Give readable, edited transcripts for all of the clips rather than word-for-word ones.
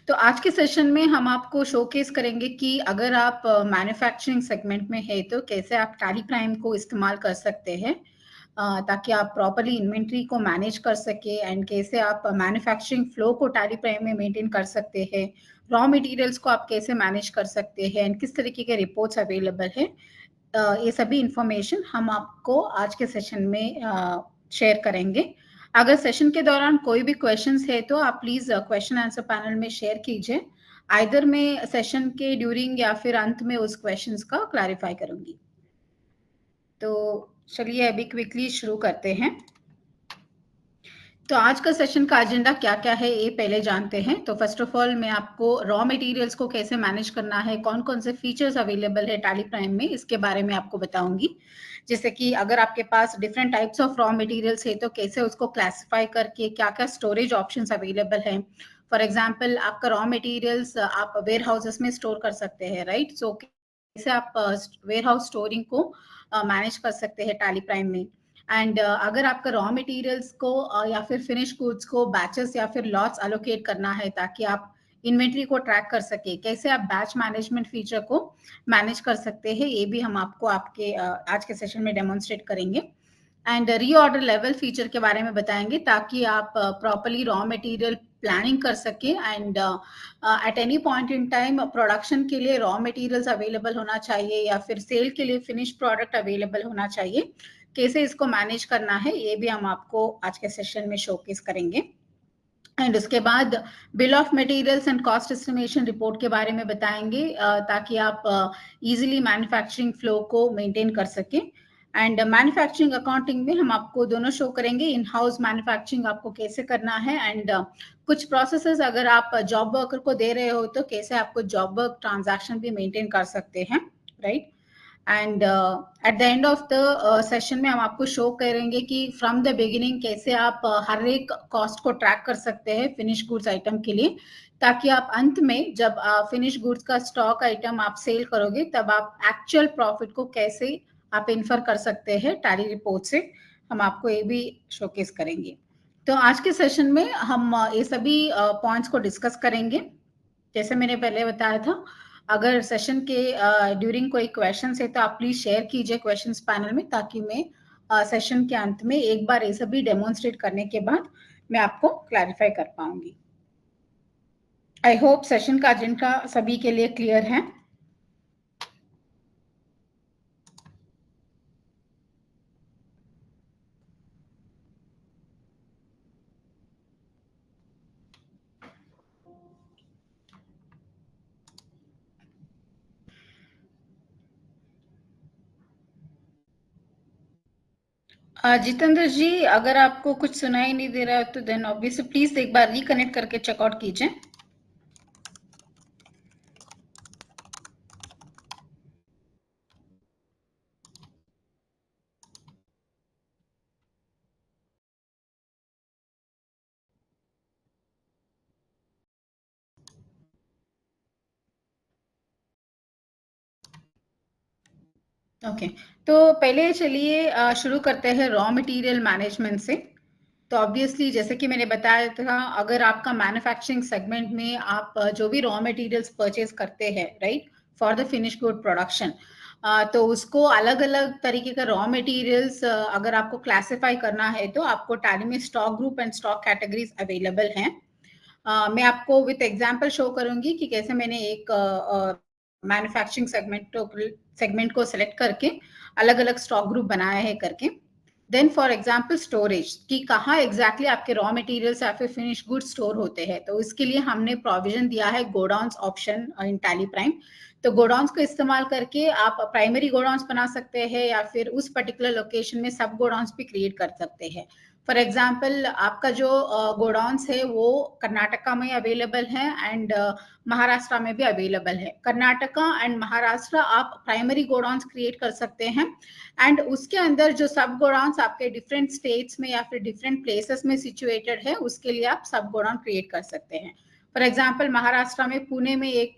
तो आज के सेशन में हम आपको शोकेस करेंगे कि अगर आप मैन्युफैक्चरिंग सेगमेंट में है तो कैसे आप टैली प्राइम को इस्तेमाल कर सकते हैं ताकि आप प्रॉपर्ली इन्वेंट्री को मैनेज कर सके एंड कैसे आप मैन्युफैक्चरिंग फ्लो को टैली प्राइम में मेंटेन कर सकते हैं, रॉ मटेरियल्स को आप कैसे मैनेज कर सकते हैं एंड किस तरीके के रिपोर्ट्स अवेलेबल है। ये सभी इंफॉर्मेशन हम आपको आज के सेशन में शेयर करेंगे। अगर सेशन के दौरान कोई भी क्वेश्चंस है तो आप प्लीज क्वेश्चन आंसर पैनल में शेयर कीजिए। आइदर में सेशन के ड्यूरिंग या फिर अंत में उस क्वेश्चंस का क्लैरिफाई करूंगी। तो चलिए अभी क्विकली शुरू करते हैं। तो आज का सेशन का एजेंडा क्या क्या है ये पहले जानते हैं। तो फर्स्ट ऑफ ऑल मैं आपको रॉ मटेरियल्स को कैसे मैनेज करना है, कौन कौन से फीचर्स अवेलेबल है टैली प्राइम में, इसके बारे में आपको बताऊंगी। जैसे कि अगर आपके पास different types of raw materials है तो कैसे उसको क्लासिफाई करके क्या क्या स्टोरेज ऑप्शंस अवेलेबल है। फॉर एग्जाम्पल आपका रॉ मटेरियल्स आप वेयर हाउसेस में स्टोर कर सकते हैं, राइट। सो कैसे आप वेयर हाउस स्टोरिंग को मैनेज कर सकते हैं टैली प्राइम में। एंड अगर आपका रॉ मटेरियल्स को या फिर फिनिश गुड्स को बैचेस या फिर लॉट्स अलोकेट करना है ताकि आप इन्वेंट्री को ट्रैक कर सके, कैसे आप बैच मैनेजमेंट फीचर को मैनेज कर सकते हैं, ये भी हम आपको आपके आज के सेशन में डेमोन्स्ट्रेट करेंगे। एंड रीऑर्डर लेवल फीचर के बारे में बताएंगे ताकि आप प्रॉपर्ली रॉ मटेरियल प्लानिंग कर सके and eight any point in time production के लिए रॉ मटेरियल्स अवेलेबल होना चाहिए या फिर सेल के लिए फिनिश प्रोडक्ट अवेलेबल होना चाहिए। कैसे इसको मैनेज करना है ये भी हम आपको आज के सेशन में शोकेस करेंगे। एंड उसके बाद bill of materials and cost estimation report के बारे में बताएंगे ताकि आप इजीली मैन्युफैक्चरिंग फ्लो को मेंटेन कर सकें। एंड मैन्युफैक्चरिंग अकाउंटिंग में हम आपको दोनों शो करेंगे, इन हाउस मैन्युफैक्चरिंग आपको कैसे करना है एंड कुछ प्रोसेसेस अगर आप जॉब वर्कर को दे रहे हो तो कैसे आपको जॉब वर्क ट्रांजैक्शन भी मेंटेन कर सकते हैं, right. And at the end of the session में हम आपको शो करेंगे कि फ्रॉम द बिगिनिंग कैसे आप हर एक कॉस्ट को ट्रैक कर सकते हैं फिनिश गुड्स आइटम के लिए, ताकि आप अंत में जब फिनिश गुड्स का स्टॉक आइटम आप सेल करोगे तब आप एक्चुअल प्रॉफिट को कैसे आप इन्फर कर सकते हैं टैली रिपोर्ट से, हम आपको ये भी शोकेस करेंगे। तो आज के सेशन में हम ये सभी पॉइंट्स को डिस्कस करेंगे। जैसे मैंने पहले बताया था, अगर सेशन के ड्यूरिंग कोई क्वेश्चन है तो आप प्लीज शेयर कीजिए क्वेश्चंस पैनल में ताकि मैं सेशन के अंत में एक बार ये सभी डेमोन्स्ट्रेट करने के बाद मैं आपको क्लैरिफाई कर पाऊंगी। आई होप सेशन का एजेंडा सभी के लिए क्लियर है। जितेंद्र जी, अगर आपको कुछ सुनाई नहीं दे रहा है तो देन ऑब्वियसली प्लीज एक बार रिकनेक्ट करके चेकआउट कीजिए। ओके, तो पहले चलिए शुरू करते हैं रॉ मटेरियल मैनेजमेंट से। तो ऑब्वियसली जैसे कि मैंने बताया था, अगर आपका मैन्युफैक्चरिंग सेगमेंट में आप जो भी रॉ मटेरियल्स परचेज करते हैं, right, for the finish good production, तो उसको अलग अलग तरीके का रॉ मटेरियल्स अगर आपको क्लासिफाई करना है तो आपको टैली में stock group and stock categories available हैं। मैं आपको विथ एग्जांपल शो करूंगी कि कैसे मैंने एक मैन्युफैक्चरिंग सेगमेंट को सिलेक्ट करके अलग अलग स्टॉक ग्रुप बनाया है करके। देन फॉर एग्जांपल स्टोरेज कि कहाँ एग्जैक्टली आपके रॉ मटेरियल्स या फिर फिनिश गुड स्टोर होते हैं, तो इसके लिए हमने प्रोविजन दिया है godowns option in tally prime. तो गोडाउन्स को इस्तेमाल करके आप प्राइमरी गोडाउन्स बना सकते हैं या फिर उस पर्टिकुलर लोकेशन में सब गोडाउन्स भी क्रिएट कर सकते हैं। फॉर एग्जाम्पल आपका जो गोडाउन्स है वो कर्नाटका में अवेलेबल है एंड महाराष्ट्र में भी अवेलेबल है। कर्नाटका एंड महाराष्ट्र आप प्राइमरी गोडाउन्स क्रिएट कर सकते हैं एंड उसके अंदर जो सब गोडाउन्स आपके डिफरेंट स्टेट्स में या फिर डिफरेंट प्लेसेस में सिचुएटेड है उसके लिए आप सब गोडाउन क्रिएट कर सकते हैं। फॉर एग्जाम्पल महाराष्ट्र में पुणे में एक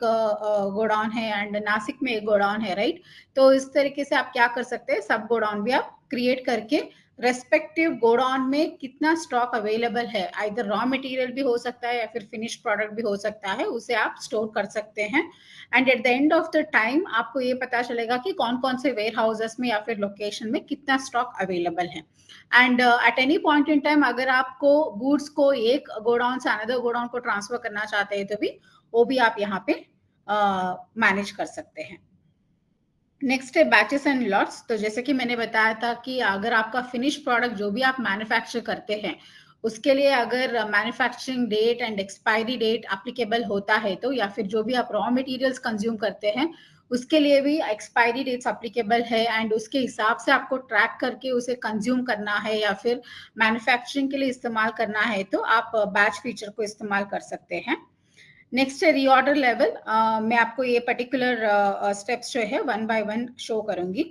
गोडाउन है एंड नासिक में एक गोडाउन है, राइट। तो इस तरीके से आप क्या कर सकते हैं, सब गोडाउन भी आप क्रिएट करके रेस्पेक्टिव गोडाउन में कितना स्टॉक अवेलेबल है, आइदर रॉ मटेरियल भी हो सकता है या फिर फिनिश प्रोडक्ट भी हो सकता है, उसे आप स्टोर कर सकते हैं। And at the end of the time आपको ये पता चलेगा कि कौन कौन से वेयर हाउसेस में या फिर लोकेशन में कितना स्टॉक अवेलेबल है। And eight any point in time अगर आपको गुड्स को एक गोडाउन से अनदर गोडाउन को ट्रांसफर करना चाहते हैं तो भी वो भी आप यहाँ पे मैनेज कर सकते हैं। नेक्स्ट है बैचेस एंड लॉट्स। तो जैसे कि मैंने बताया था कि अगर आपका फिनिश प्रोडक्ट जो भी आप मैन्युफैक्चर करते हैं उसके लिए अगर manufacturing date and expiry date applicable होता है तो, या फिर जो भी आप रॉ मटेरियल्स कंज्यूम करते हैं उसके लिए भी एक्सपायरी डेट्स एप्लीकेबल है एंड उसके हिसाब से आपको ट्रैक करके उसे कंज्यूम करना है या फिर मैन्युफैक्चरिंग के लिए इस्तेमाल करना है तो आप बैच फीचर को इस्तेमाल कर सकते हैं। नेक्स्ट है रीऑर्डर लेवल। मैं आपको ये पर्टिकुलर स्टेप्स जो है वन बाय वन शो करूंगी।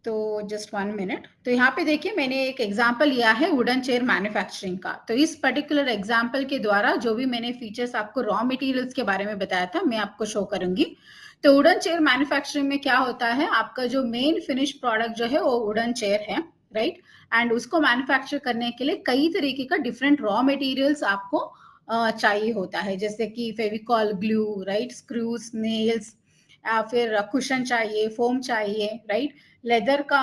तो जस्ट 1 मिनट। तो यहाँ पे देखिए मैंने एक एग्जांपल लिया है वुडन चेयर मैन्युफैक्चरिंग का। तो इस पर्टिकुलर एग्जांपल के द्वारा जो भी मैंने फीचर्स आपको रॉ मटेरियल्स के बारे में बताया था मैं आपको शो करूंगी। तो वुडन चेयर मैन्युफैक्चरिंग में क्या होता है, आपका जो मेन फिनिश प्रोडक्ट जो है वो वुडन चेयर है, राइट। एंड उसको मैन्युफैक्चर करने के लिए कई तरीके का डिफरेंट रॉ मटेरियल्स आपको चाहिए होता है, जैसे कि Fevicol, glue, right, screws, nails, या फिर कुशन चाहिए, फोम चाहिए, राइट। लेदर का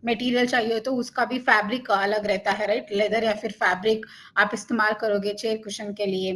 मटेरियल चाहिए तो उसका भी फैब्रिक अलग रहता है, राइट। लेदर या फिर फैब्रिक आप इस्तेमाल करोगे चेयर कुशन के लिए।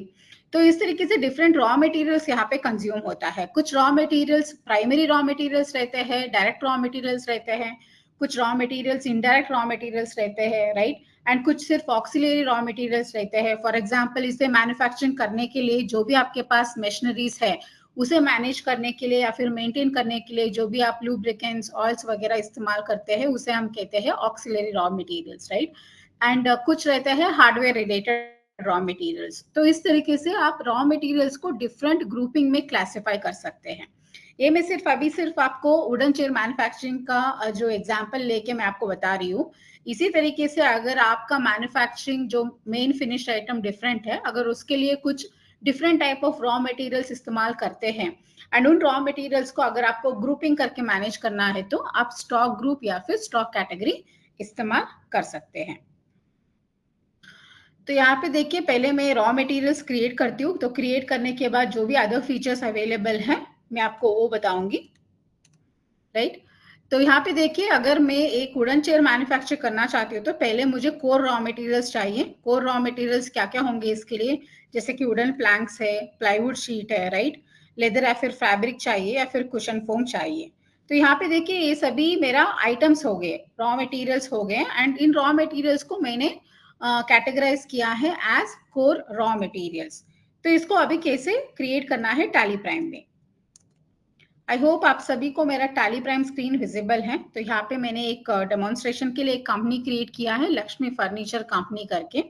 तो इस तरीके से डिफरेंट रॉ मटेरियल्स यहाँ पे कंज्यूम होता है। कुछ raw materials primary raw materials रहते हैं, डायरेक्ट रॉ मटेरियल्स रहते हैं, कुछ raw materials indirect raw materials रहते हैं, राइट। एंड कुछ सिर्फ ऑक्सिलरी रॉ मटेरियल्स रहते हैं। फॉर एग्जांपल इसे मैन्युफैक्चरिंग करने के लिए जो भी आपके पास मशीनरीज है उसे मैनेज करने के लिए या फिर मेंटेन करने के लिए जो भी आप लुब्रिकेंट्स, ऑयल्स वगैरह इस्तेमाल करते हैं उसे हम कहते हैं auxiliary raw materials, right. And कुछ रहते हैं हार्डवेयर रिलेटेड रॉ मटेरियल्स। तो इस तरीके से आप रॉ मटेरियल्स को डिफरेंट ग्रुपिंग में क्लासिफाई कर सकते हैं। ये मैं सिर्फ आपको वुडन चेयर मैन्युफैक्चरिंग का जो एग्जांपल लेके मैं आपको बता रही हूँ। इसी तरीके से अगर आपका मैन्युफैक्चरिंग जो मेन फिनिश्ड आइटम डिफरेंट है, अगर उसके लिए कुछ different type of raw materials इस्तेमाल करते हैं एंड उन रॉ मटेरियल्स को अगर आपको ग्रुपिंग करके मैनेज करना है तो आप स्टॉक ग्रुप या फिर स्टॉक कैटेगरी इस्तेमाल कर सकते हैं। तो यहाँ पे देखिए पहले मैं रॉ मटेरियल्स क्रिएट करती हूँ। तो क्रिएट करने के बाद जो भी अदर फीचर्स अवेलेबल हैं मैं आपको वो बताऊंगी, राइट। तो यहाँ पे देखिए अगर मैं एक वुडन चेयर मैन्युफैक्चर करना चाहती हूँ तो पहले मुझे कोर रॉ मटेरियल्स चाहिए। कोर रॉ मटेरियल्स क्या क्या होंगे इसके लिए, जैसे कि वुडन प्लैंक्स है, प्लाईवुड शीट है, राइट, लेदर या फिर फैब्रिक चाहिए या फिर कुशन फोम चाहिए। तो यहाँ पे देखिए ये सभी मेरा आइटम्स हो गए, रॉ मटेरियल्स हो गए एंड इन रॉ मटेरियल्स को मैंने कैटेगराइज किया है एज कोर रॉ मटेरियल्स। तो इसको अभी कैसे क्रिएट करना है टैली प्राइम में। आई होप आप सभी को मेरा टैली प्राइम स्क्रीन विजिबल है। तो यहाँ पे मैंने एक डेमोन्स्ट्रेशन के लिए एक कंपनी क्रिएट किया है, लक्ष्मी फर्नीचर कंपनी करके,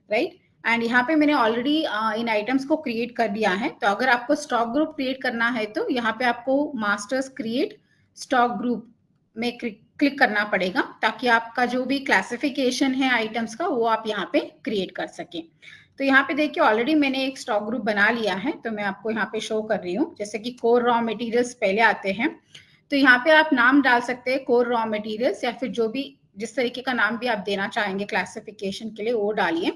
राइट। एंड यहाँ पे मैंने ऑलरेडी इन आइटम्स को क्रिएट कर दिया है। तो अगर आपको स्टॉक ग्रुप क्रिएट करना है तो यहाँ पे आपको मास्टर्स क्रिएट स्टॉक ग्रुप में क्लिक करना पड़ेगा ताकि आपका जो भी क्लासिफिकेशन है आइटम्स का वो आप यहाँ पे क्रिएट कर सकें। तो यहाँ पे देखिए ऑलरेडी मैंने एक स्टॉक ग्रुप बना लिया है, तो मैं आपको यहाँ पे शो कर रही हूँ। जैसे कि कोर रॉ मटेरियल्स पहले आते हैं, तो यहाँ पे आप नाम डाल सकते हैं कोर रॉ मटेरियल्स या फिर जो भी जिस तरीके का नाम भी आप देना चाहेंगे क्लासिफिकेशन के लिए वो डालिए।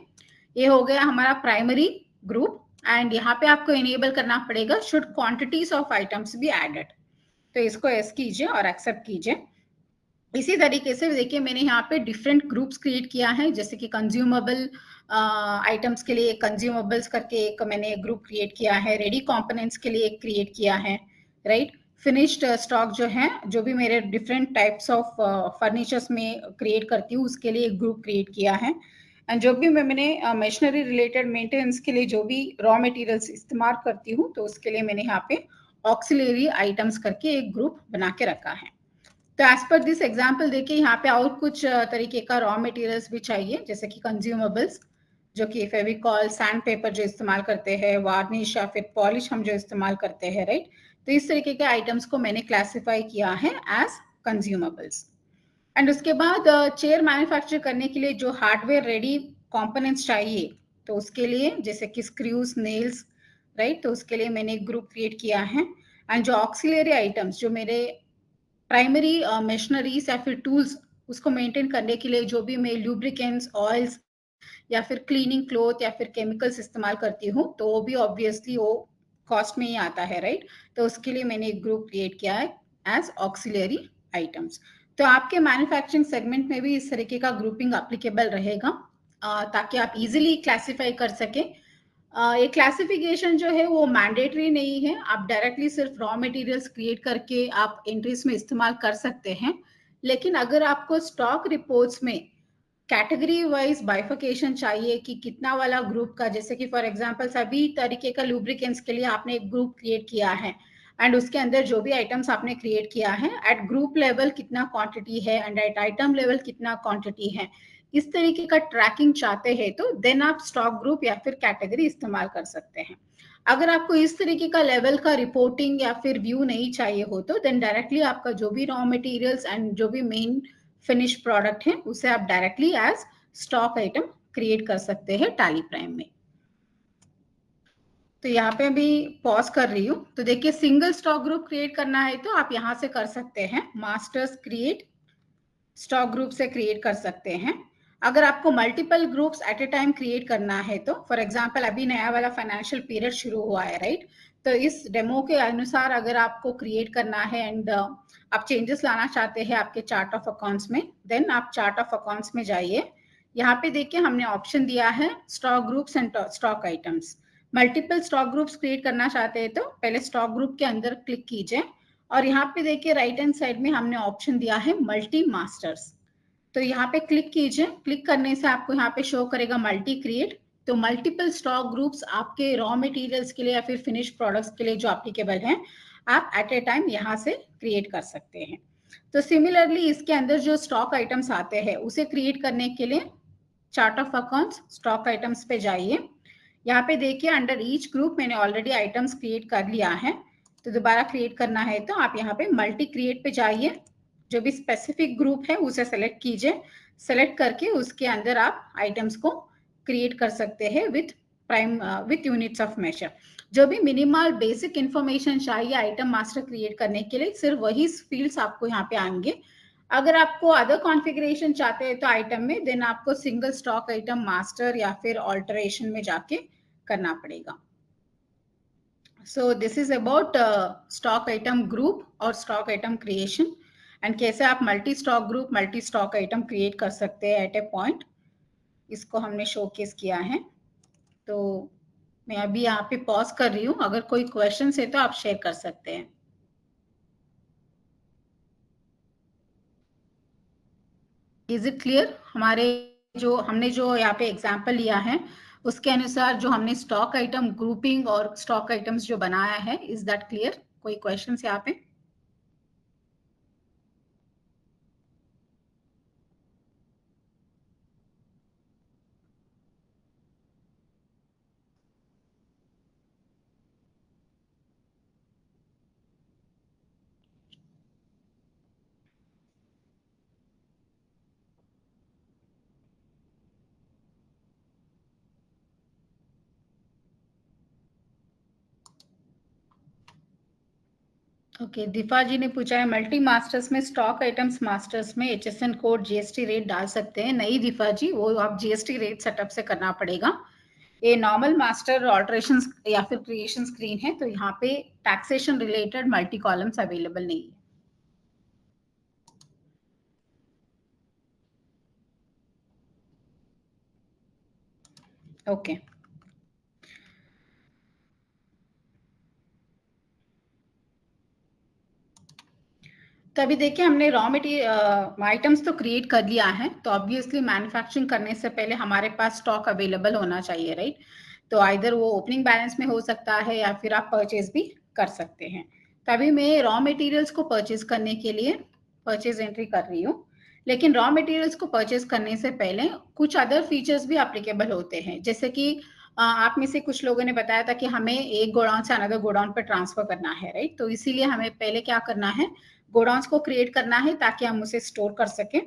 ये हो गया हमारा प्राइमरी ग्रुप एंड यहाँ पे आपको इनेबल करना पड़ेगा should quantities of items be added. तो इसको एस कीजिए और एक्सेप्ट कीजिए। इसी तरीके से देखिए मैंने यहाँ पे डिफरेंट ग्रुप्स क्रिएट किया है, जैसे कि कंज्यूमेबल आइटम्स के लिए कंज्यूमेबल्स करके एक मैंने ग्रुप क्रिएट किया है, रेडी कंपोनेंट्स के लिए एक क्रिएट किया है, राइट। फिनिश्ड स्टॉक जो है जो भी मेरे डिफरेंट टाइप्स ऑफ फर्नीचर्स में क्रिएट करती हूँ उसके लिए एक ग्रुप क्रिएट किया है। एंड जो भी मैंने मशीनरी रिलेटेड मेंटेनेंस के लिए जो भी रॉ मटेरियल्स इस्तेमाल करती हूँ तो उसके लिए मैंने यहाँ पे ऑक्सिलरी आइटम्स करके एक ग्रुप बना के रखा है। तो एज पर दिस एग्जाम्पल देखिए यहाँ पे और कुछ तरीके का रॉ मटेरियल्स भी चाहिए, जैसे कि कंज्यूमेबल्स जो कि फेविकॉल, सैंड पेपर जो इस्तेमाल करते हैं, वार्निश या फिर पॉलिश हम जो इस्तेमाल करते हैं, राइट। तो इस तरीके के आइटम्स को मैंने क्लासिफाई किया है एज कंज्यूमेबल्स। एंड उसके बाद चेयर मैन्युफैक्चर करने के लिए जो हार्डवेयर रेडी कंपोनेंट्स चाहिए तो उसके लिए जैसे कि स्क्रूज, नेल्स, राइट, तो उसके लिए मैंने एक ग्रुप क्रिएट किया है। एंड जो ऑक्सिलरी आइटम्स, जो मेरे प्राइमरी मशीनरीज या फिर टूल्स, उसको मेंटेन करने के लिए जो भी मैं लुब्रिकेंट्स, ऑयल्स या फिर क्लीनिंग क्लोथ या फिर केमिकल्स इस्तेमाल करती हूँ, तो वो भी ऑब्वियसली वो कॉस्ट में ही आता है, राइट? तो उसके लिए मैंने एक ग्रुप क्रिएट किया है एज ऑक्सिलरी आइटम्स। तो आपके मैन्युफैक्चरिंग सेगमेंट में भी इस तरीके का ग्रुपिंग एप्लीकेबल रहेगा, ताकि आप इजीली क्लासिफाई कर सकें। ये क्लासिफिकेशन जो है वो मैंडेटरी नहीं है, आप डायरेक्टली सिर्फ रॉ मटेरियल्स क्रिएट करके आप एंट्रीज में इस्तेमाल कर सकते हैं। लेकिन अगर आपको स्टॉक रिपोर्ट्स में कैटेगरी वाइज बाइफिकेशन चाहिए कि कितना वाला ग्रुप का, जैसे कि फॉर एग्जांपल सभी तरीके का लुब्रिकेंट्स के लिए आपने एक ग्रुप क्रिएट किया है एंड उसके अंदर जो भी आइटम्स आपने क्रिएट किया है एट ग्रुप लेवल कितना क्वांटिटी है एंड एट आइटम लेवल कितना क्वांटिटी है, इस तरीके का ट्रैकिंग चाहते हैं तो देन आप स्टॉक ग्रुप या फिर कैटेगरी इस्तेमाल कर सकते हैं। अगर आपको इस तरीके का लेवल का रिपोर्टिंग या फिर व्यू नहीं चाहिए हो तो देन डायरेक्टली आपका जो भी रॉ मटेरियल्स एंड जो भी मेन फिनिश प्रोडक्ट है उसे आप directly as stock item create कर सकते हैं टैली प्राइम में। तो यहाँ पे अभी पॉज कर रही हूँ। तो देखिए, सिंगल स्टॉक ग्रुप क्रिएट करना है तो आप यहाँ से कर सकते हैं, मास्टर्स क्रिएट स्टॉक ग्रुप से क्रिएट कर सकते हैं। अगर आपको मल्टीपल ग्रुप्स एट ए टाइम क्रिएट करना है तो फॉर एग्जांपल अभी नया वाला फाइनेंशियल पीरियड शुरू हुआ है, राइट? तो इस डेमो के अनुसार अगर आपको क्रिएट करना है एंड आप चेंजेस लाना चाहते हैं आपके चार्ट ऑफ अकाउंट्स में, देन आप चार्ट ऑफ अकाउंट्स में जाइए। यहाँ पे देखिए हमने ऑप्शन दिया है stock groups and stock items. Multiple stock groups create करना चाहते हैं तो पहले स्टॉक ग्रुप के अंदर क्लिक कीजिए और यहाँ पे देखिए राइट हैंड साइड में हमने ऑप्शन दिया है मल्टी मास्टर्स। तो यहाँ पे क्लिक कीजिए, क्लिक करने से आपको यहाँ पे शो करेगा मल्टी क्रिएट। तो मल्टीपल स्टॉक ग्रुप्स आपके रॉ मटेरियल्स के लिए या फिर फिनिश प्रोडक्ट्स के लिए जो एप्लीकेबल हैं, आप एट ए टाइम यहाँ से क्रिएट कर सकते हैं। तो सिमिलरली इसके अंदर जो स्टॉक आइटम्स आते हैं उसे क्रिएट करने के लिए chart of accounts stock items पे जाइए। यहाँ पे देखिए अंडर ईच ग्रुप मैंने ऑलरेडी आइटम्स क्रिएट कर लिया है। तो दोबारा क्रिएट करना है तो आप यहाँ पे मल्टी क्रिएट पे जाइए, जो भी स्पेसिफिक ग्रुप है उसे सेलेक्ट कीजिए, सेलेक्ट करके उसके अंदर आप आइटम्स को क्रिएट कर सकते हैं विथ यूनिट्स ऑफ मेजर। जो भी मिनिमल बेसिक इंफॉर्मेशन चाहिए आइटम मास्टर क्रिएट करने के लिए, सिर्फ वही फील्ड्स आपको यहाँ पे आएंगे। अगर आपको अदर कॉन्फ़िगरेशन चाहते हैं तो आइटम में, देन आपको सिंगल स्टॉक आइटम मास्टर या फिर ऑल्टरेशन में जाके करना पड़ेगा। So this is about stock item group और स्टॉक आइटम क्रिएशन एंड कैसे आप multi stock group multi stock item create कर सकते हैं एट ए पॉइंट। इसको हमने शोकेस किया है। तो मैं अभी यहाँ पे पॉज कर रही हूँ, अगर कोई क्वेश्चन है तो आप शेयर कर सकते हैं। Is it clear? हमने जो यहाँ पे एग्जाम्पल लिया है उसके अनुसार जो हमने स्टॉक आइटम ग्रुपिंग और स्टॉक आइटम्स जो बनाया है, इज दैट क्लियर? कोई क्वेश्चन यहाँ पे? ओके, दीपा जी ने पूछा है मल्टी मास्टर्स में स्टॉक आइटम्स मास्टर्स में HSN कोड जीएसटी रेट डाल सकते हैं? नहीं दीपा जी, वो आप जीएसटी रेट सेटअप से करना पड़ेगा। ये नॉर्मल मास्टर ऑल्टरेशन या फिर क्रिएशन स्क्रीन है, तो यहाँ पे taxation related multi columns available नहीं है। ओके तो अभी देखिए हमने रॉ मटेरियल आइटम्स तो क्रिएट कर लिया है, तो ऑब्वियसली मैन्युफैक्चरिंग करने से पहले हमारे पास स्टॉक अवेलेबल होना चाहिए, राइट? तो आइदर वो ओपनिंग बैलेंस में हो सकता है या फिर आप परचेज भी कर सकते हैं। तभी मैं रॉ मटेरियल्स को परचेज करने के लिए परचेज एंट्री कर रही हूँ। लेकिन रॉ मटेरियल्स को परचेज करने से पहले कुछ अदर फीचर्स भी एप्लीकेबल होते हैं, जैसे कि आप में से कुछ लोगों ने बताया था कि हमें एक गोडाउन से अनदर गोडाउन पर ट्रांसफर करना है, राइट? तो इसीलिए हमें पहले क्या करना है, गोडाउन्स को क्रिएट करना है ताकि हम उसे स्टोर कर सकें।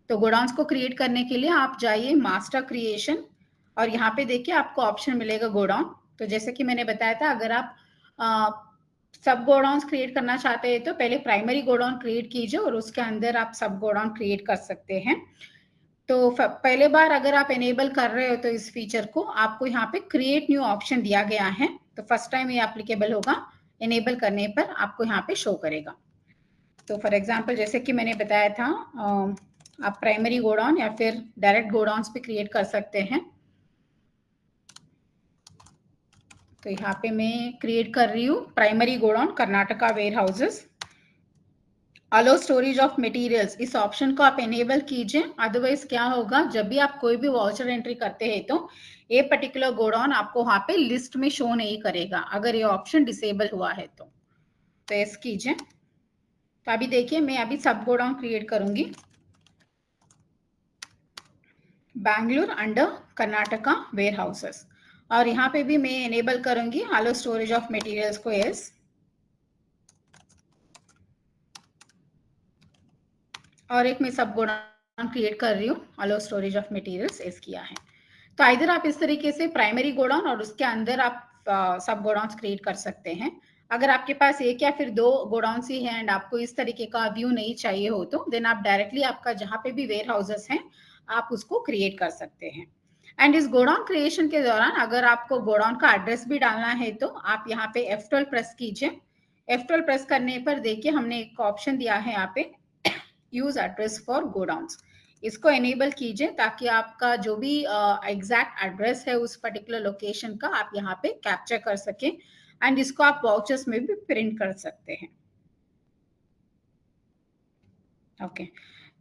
तो गोडाउन्स को क्रिएट करने के लिए आप जाइए मास्टर क्रिएशन और यहाँ पे देखिए आपको ऑप्शन मिलेगा गोडाउन। तो जैसे कि मैंने बताया था, अगर आप सब गोडाउन क्रिएट करना चाहते हैं तो पहले प्राइमरी गोडाउन क्रिएट कीजिए और उसके अंदर आप सब गोडाउन क्रिएट कर सकते हैं। तो पहले बार अगर आप एनेबल कर रहे हो तो इस फीचर को आपको यहाँ पे क्रिएट न्यू ऑप्शन दिया गया है, तो फर्स्ट टाइम ये एप्लीकेबल होगा। एनेबल करने पर आपको यहाँ पे शो करेगा। तो फॉर एग्जांपल जैसे कि मैंने बताया था, आप प्राइमरी गोडाउन या फिर डायरेक्ट गोडाउन पे क्रिएट कर सकते हैं। तो यहाँ पे मैं क्रिएट कर रही हूँ primary godown Karnataka warehouses. Allow storage of materials, इस ऑप्शन को आप एनेबल कीजिए, अदरवाइज क्या होगा जब भी आप कोई भी वाउचर एंट्री करते हैं तो ये पर्टिकुलर गोडाउन आपको वहां पे लिस्ट में शो नहीं करेगा अगर ये ऑप्शन डिसेबल हुआ है तो यस कीजिए। तो अभी देखिए मैं अभी सब गोडाउन क्रिएट करूंगी, Bangalore under Karnataka warehouses, और यहाँ पे भी मैं एनेबल करूंगी अलो स्टोरेज ऑफ मटेरियल्स को यस, और एक मैं सब गोडाउन क्रिएट कर रही हूँ allow storage of materials yes किया है। तो इधर आप इस तरीके से प्राइमरी गोडाउन और उसके अंदर आप सब गोडाउन क्रिएट कर सकते हैं। अगर आपके पास एक या फिर दो गोडाउन ही है एंड आपको इस तरीके का व्यू नहीं चाहिए हो तो देन आप डायरेक्टली आपका जहां पे भी वेयर हाउसेस हैं आप उसको क्रिएट कर सकते हैं। एंड इस गोडाउन क्रिएशन के दौरान अगर आपको गोडाउन का एड्रेस भी डालना है तो आप यहाँ पे F12 प्रेस कीजिए। F12 प्रेस करने पर देखिए हमने एक ऑप्शन दिया है यहाँ पे यूज एड्रेस फॉर गोडाउन्स, इसको एनेबल कीजिए ताकि आपका जो भी एग्जैक्ट एड्रेस है उस पर्टिकुलर लोकेशन का आप यहाँ पे कैप्चर कर सकें एंड इसको आप वाउचर्स में भी प्रिंट कर सकते हैं। ओके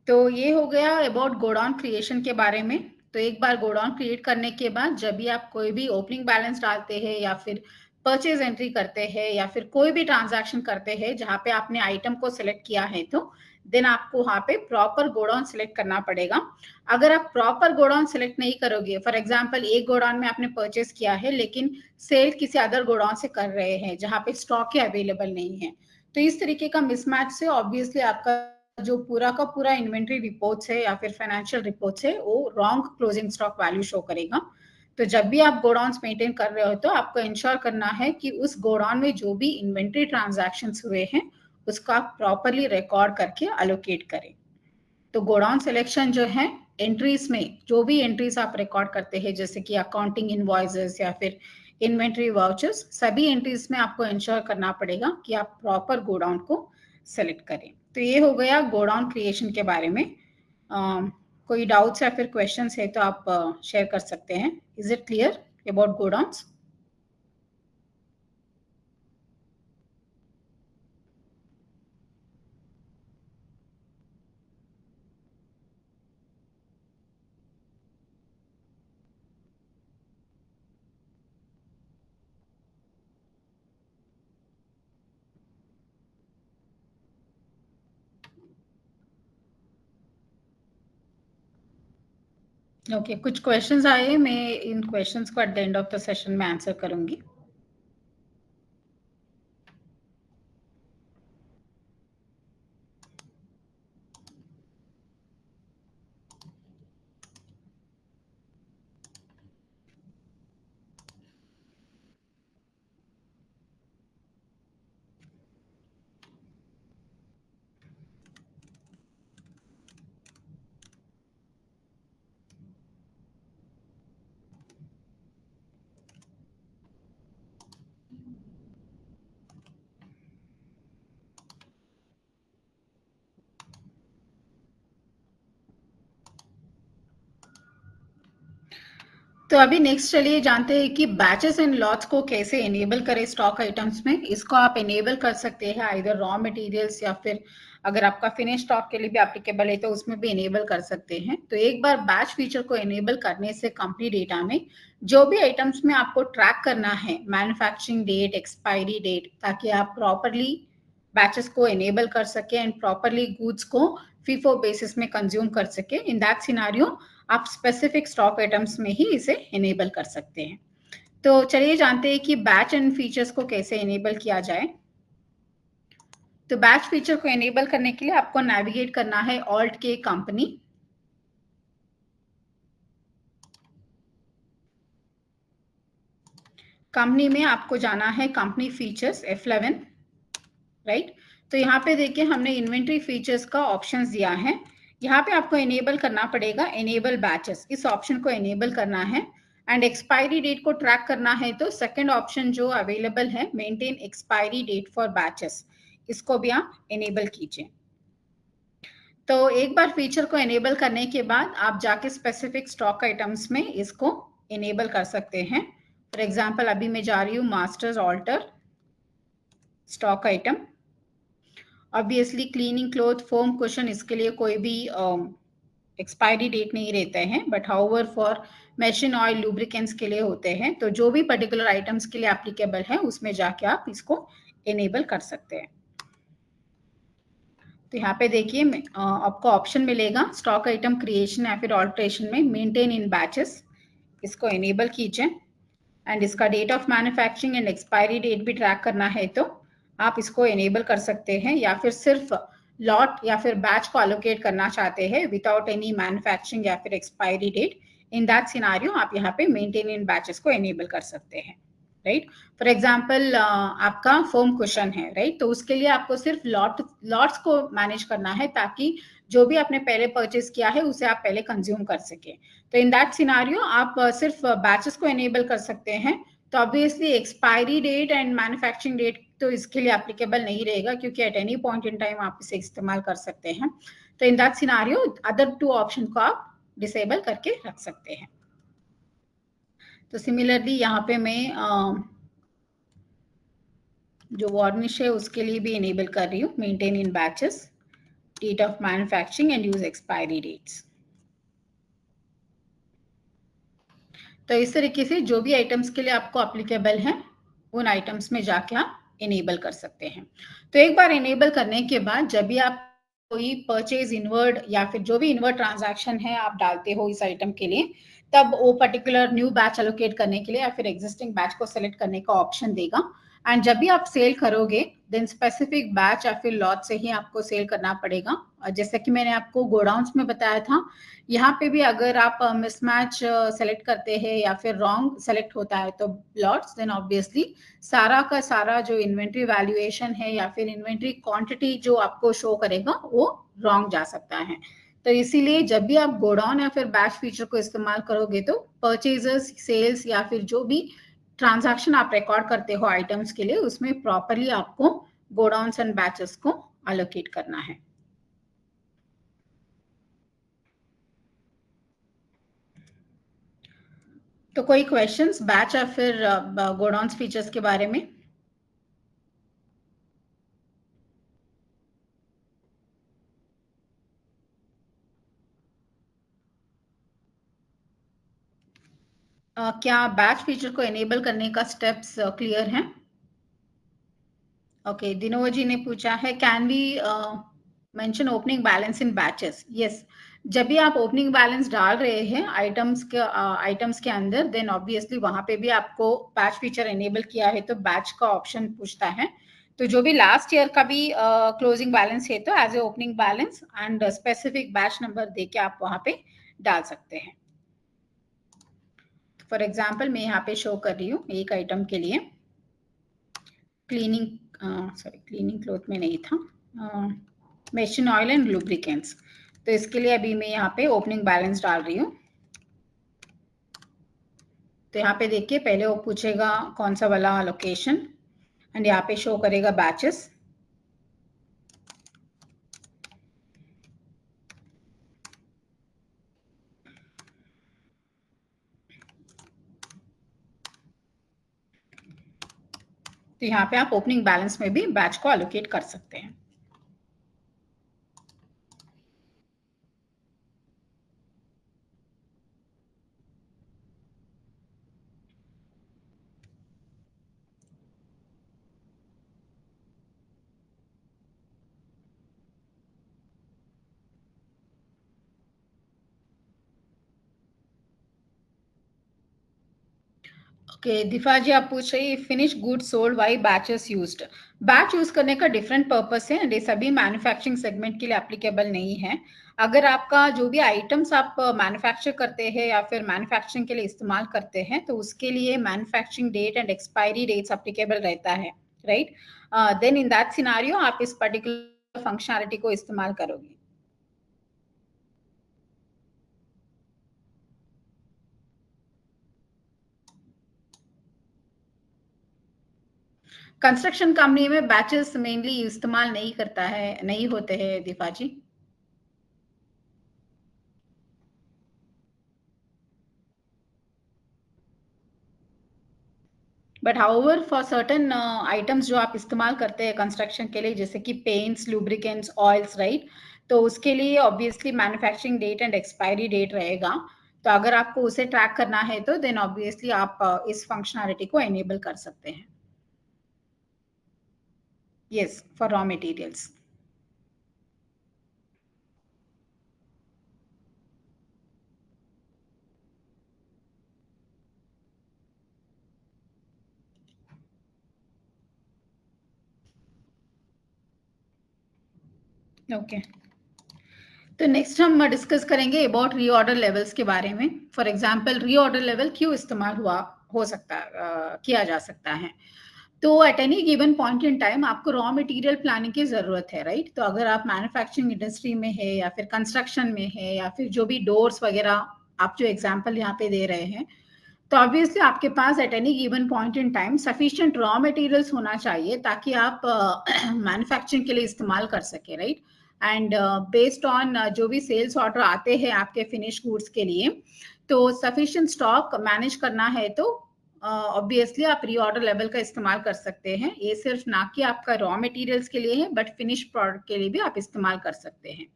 तो ये हो गया अबाउट गोडाउन क्रिएशन के बारे में। तो एक बार गोडाउन क्रिएट करने के बाद जब भी आप कोई भी ओपनिंग बैलेंस डालते हैं या फिर परचेज एंट्री करते हैं या फिर कोई भी ट्रांजैक्शन करते हैं जहां पे आपने आइटम को सिलेक्ट किया है तो देन आपको वहां पे प्रॉपर गोडाउन सिलेक्ट करना पड़ेगा। अगर आप प्रॉपर गोडाउन सिलेक्ट नहीं करोगे, फॉर एग्जाम्पल एक गोडाउन में आपने परचेज किया है लेकिन सेल किसी अदर गोडाउन से कर रहे हैं जहां पे स्टॉक ही अवेलेबल नहीं है, तो इस तरीके का मिसमैच से ऑब्वियसली आपका जो पूरा का पूरा इन्वेंट्री रिपोर्ट्स है या फिर फाइनेंशियल रिपोर्ट्स है वो wrong closing stock value show करेगा। तो जब भी आप गोडाउन मेंटेन कर रहे हो तो आपको इंश्योर करना है कि उस गोडाउन में जो भी इन्वेंट्री ट्रांजैक्शन हुए हैं उसको आप प्रॉपरली रिकॉर्ड करके अलोकेट करें। तो गोडाउन सिलेक्शन जो है एंट्रीज में जो भी एंट्रीज आप रिकॉर्ड करते हैं जैसे कि अकाउंटिंग इनवॉइसेस या फिर इन्वेंट्री वाउचर्स, सभी एंट्रीज में आपको इंश्योर करना पड़ेगा कि आप प्रॉपर गोडाउन को सेलेक्ट करें। तो ये हो गया गोडाउन क्रिएशन के बारे में। कोई डाउट्स या फिर क्वेश्चंस है तो आप शेयर कर सकते हैं। Is it clear about godowns? Okay कुछ क्वेश्चंस आए, मैं इन क्वेश्चंस को at the end of the session में आंसर करूंगी। तो अभी नेक्स्ट चलिए जानते हैं कि बैचेस एंड लॉट्स को कैसे एनेबल करें स्टॉक आइटम्स में। इसको आप एनेबल कर सकते हैं आइदर रॉ मटेरियल्स या फिर अगर आपका फिनिश स्टॉक के लिए भी एप्लीकेबल है तो उसमें भी एनेबल कर सकते हैं। तो एक बार बैच फीचर को एनेबल करने से कंपनी डेटा में जो भी आइटम्स में आपको ट्रैक करना है मैन्युफैक्चरिंग डेट, एक्सपायरी डेट, ताकि आप प्रॉपरली बैचेस को एनेबल कर सके एंड प्रॉपरली गुड्स को फीफो बेसिस में कंज्यूम कर सके। इन दैट सिनारियो आप स्पेसिफिक स्टॉक आइटम्स में ही इसे एनेबल कर सकते हैं। तो चलिए जानते हैं कि बैच एंड फीचर्स को कैसे एनेबल किया जाए। तो बैच फीचर को एनेबल करने के लिए आपको नेविगेट करना है ऑल्ट के कंपनी। कंपनी में आपको जाना है कंपनी फीचर्स F11। राइट। तो यहाँ पे देखिए हमने इन्वेंट्री फीचर्स का ऑप्शंस दिया है। यहाँ पे आपको इनेबल करना पड़ेगा, इनेबल बैचेस, इस ऑप्शन को इनेबल करना है। एंड एक्सपायरी डेट को ट्रैक करना है तो सेकंड ऑप्शन जो अवेलेबल है, maintain expiry date for batches, इसको भी आप इनेबल कीजिए। तो एक बार फीचर को इनेबल करने के बाद आप जाके स्पेसिफिक स्टॉक आइटम्स में इसको इनेबल कर सकते हैं। फॉर एग्जांपल अभी मैं जा रही हूँ masters alter stock item. Obviously cleaning cloth foam cushion, इसके लिए कोई भी एक्सपायरी डेट नहीं रहते हैं, but however for machine oil lubricants के लिए होते हैं। तो जो भी पर्टिकुलर आइटम्स के लिए एप्लीकेबल है उसमें जाके आप इसको इनेबल कर सकते हैं। तो यहाँ पे देखिए आपको ऑप्शन मिलेगा स्टॉक आइटम क्रिएशन या फिर ऑल्ट्रेशन में मेंटेन इन बैचेस, इसको इनेबल कीजिए। एंड इसका date of manufacturing and expiry date भी ट्रैक करना है तो आप इसको इनेबल कर सकते हैं, या फिर सिर्फ लॉट या फिर बैच को अलोकेट करना चाहते हैं विदाउट एनी मैन्युफैक्चरिंग या फिर expiry date, in that scenario आप यहाँ पे मेंटेन इन बैचेस को इनेबल कर सकते हैं, राइट। फॉर एग्जाम्पल आपका फोम कुशन है, राइट, तो उसके लिए आपको सिर्फ लॉट्स को मैनेज करना है ताकि जो भी आपने पहले परचेज किया है उसे आप पहले कंज्यूम कर सके। तो इन दैट सिनारियो आप सिर्फ बैचेस को इनेबल कर सकते हैं। तो obviously expiry date and manufacturing date तो इसके लिए एप्लीकेबल नहीं रहेगा, क्योंकि at any point in time आप इसे इस्तेमाल कर सकते हैं। तो in that scenario other two option को आप डिसेबल करके रख सकते हैं। तो सिमिलरली यहाँ पे मैं जो वार्निश है उसके लिए भी इनेबल कर रही हूँ, maintain in batches, date of manufacturing and use expiry dates. तो इस तरीके से जो भी आइटम्स के लिए आपको एप्लीकेबल है उन आइटम्स में जाके आप इनेबल कर सकते हैं। तो एक बार इनेबल करने के बाद जब भी आप कोई परचेज इनवर्ड या फिर जो भी इनवर्ड ट्रांजैक्शन है आप डालते हो इस आइटम के लिए, तब वो पर्टिकुलर न्यू बैच एलोकेट करने के लिए या फिर एग्जिस्टिंग बैच को सेलेक्ट करने का ऑप्शन देगा। एंड जब भी आप सेल करोगे देन स्पेसिफिक बैच या फिर लॉट से ही आपको सेल करना पड़ेगा। और जैसे कि मैंने आपको गोडाउन्स में बताया था, यहाँ पे भी अगर आप मिसमैच सेलेक्ट करते हैं या फिर रॉन्ग सेलेक्ट होता है तो लॉट्स, देन ऑब्वियसली सारा का सारा जो इन्वेंट्री वैल्यूएशन है या फिर इन्वेंट्री क्वांटिटी जो आपको शो करेगा वो रॉन्ग जा सकता है। तो इसीलिए जब भी आप गोडाउन या फिर बैच फीचर को इस्तेमाल करोगे तो परचेजर्स, सेल्स या फिर जो भी ट्रांजैक्शन आप रिकॉर्ड करते हो आइटम्स के लिए उसमें प्रॉपरली आपको गोडाउन्स एंड बैचेस को अलोकेट करना है। तो कोई क्वेश्चंस बैच या फिर गोडाउन फीचर्स के बारे में? क्या बैच फीचर को एनेबल करने का स्टेप्स क्लियर हैं? ओके, दिनोवर जी ने पूछा है can we mention opening balance in batches? Yes, जब भी आप ओपनिंग बैलेंस डाल रहे हैं आइटम्स के अंदर, देन ऑब्वियसली वहां पे भी आपको बैच फीचर एनेबल किया है तो बैच का ऑप्शन पूछता है। तो जो भी लास्ट ईयर का भी क्लोजिंग बैलेंस है तो as a opening balance and specific batch number देके आप वहां पे डाल सकते हैं। फॉर एग्जाम्पल मैं यहाँ पे शो कर रही हूँ एक आइटम के लिए क्लीनिंग क्लॉथ में नहीं था, मशीन ऑयल एंड लुब्रिकेंट्स। तो इसके लिए अभी मैं यहाँ पे ओपनिंग बैलेंस डाल रही हूँ। तो यहाँ पे देखिए पहले वो पूछेगा कौन सा वाला लोकेशन एंड यहाँ पे शो करेगा बैचेस। तो यहाँ पे आप ओपनिंग बैलेंस में भी बैच को एलोकेट कर सकते हैं। ओके, दीपा जी आप पूछ रही finish good sold by batches used. Batch use करने का डिफरेंट पर्पस है एंड ये सभी मैन्युफैक्चरिंग सेगमेंट के लिए एप्लीकेबल नहीं है। अगर आपका जो भी आइटम्स आप मैन्युफैक्चर करते हैं या फिर मैन्युफैक्चरिंग के लिए इस्तेमाल करते हैं तो उसके लिए manufacturing date and expiry dates applicable रहता है, right? Then in that scenario आप इस पर्टिकुलर फंक्शनैलिटी को इस्तेमाल करोगे। कंस्ट्रक्शन कंपनी में बैचेस मेनली इस्तेमाल नहीं करता है, नहीं होते हैं Deepa ji. But however for certain items जो आप इस्तेमाल करते हैं कंस्ट्रक्शन के लिए, जैसे कि पेंट्स, लुब्रिकेंट्स, ऑयल्स, राइट? तो उसके लिए obviously manufacturing date and expiry date रहेगा। तो अगर आपको उसे ट्रैक करना है तो देन ऑब्वियसली आप इस फंक्शनैलिटी को एनेबल कर सकते हैं। Yes, for raw materials. Okay, तो नेक्स्ट हम डिस्कस करेंगे अबाउट रीऑर्डर लेवल्स के बारे में। फॉर एग्जांपल रीऑर्डर लेवल क्यों इस्तेमाल हो सकता किया जा सकता है। तो eight any given point in time आपको रॉ मटेरियल प्लानिंग की जरूरत है, राइट? तो अगर आप मैन्युफैक्चरिंग इंडस्ट्री में है या फिर कंस्ट्रक्शन में है या फिर जो भी डोर्स वगैरह आप जो एग्जांपल यहाँ पे दे रहे हैं, तो ऑब्वियसली आपके पास at any given point in time sufficient raw materials होना चाहिए ताकि आप मैन्युफैक्चरिंग के लिए इस्तेमाल कर सके, राइट? एंड बेस्ड ऑन जो भी सेल्स ऑर्डर आते हैं आपके फिनिश गुड्स के लिए, तो सफिशिएंट स्टॉक मैनेज करना है तो ऑब्वियसली आप रीऑर्डर लेवल का इस्तेमाल कर सकते हैं। ये सिर्फ ना कि आपका रॉ मटेरियल्स के लिए है, बट फिनिश प्रोडक्ट के लिए भी आप इस्तेमाल कर सकते हैं।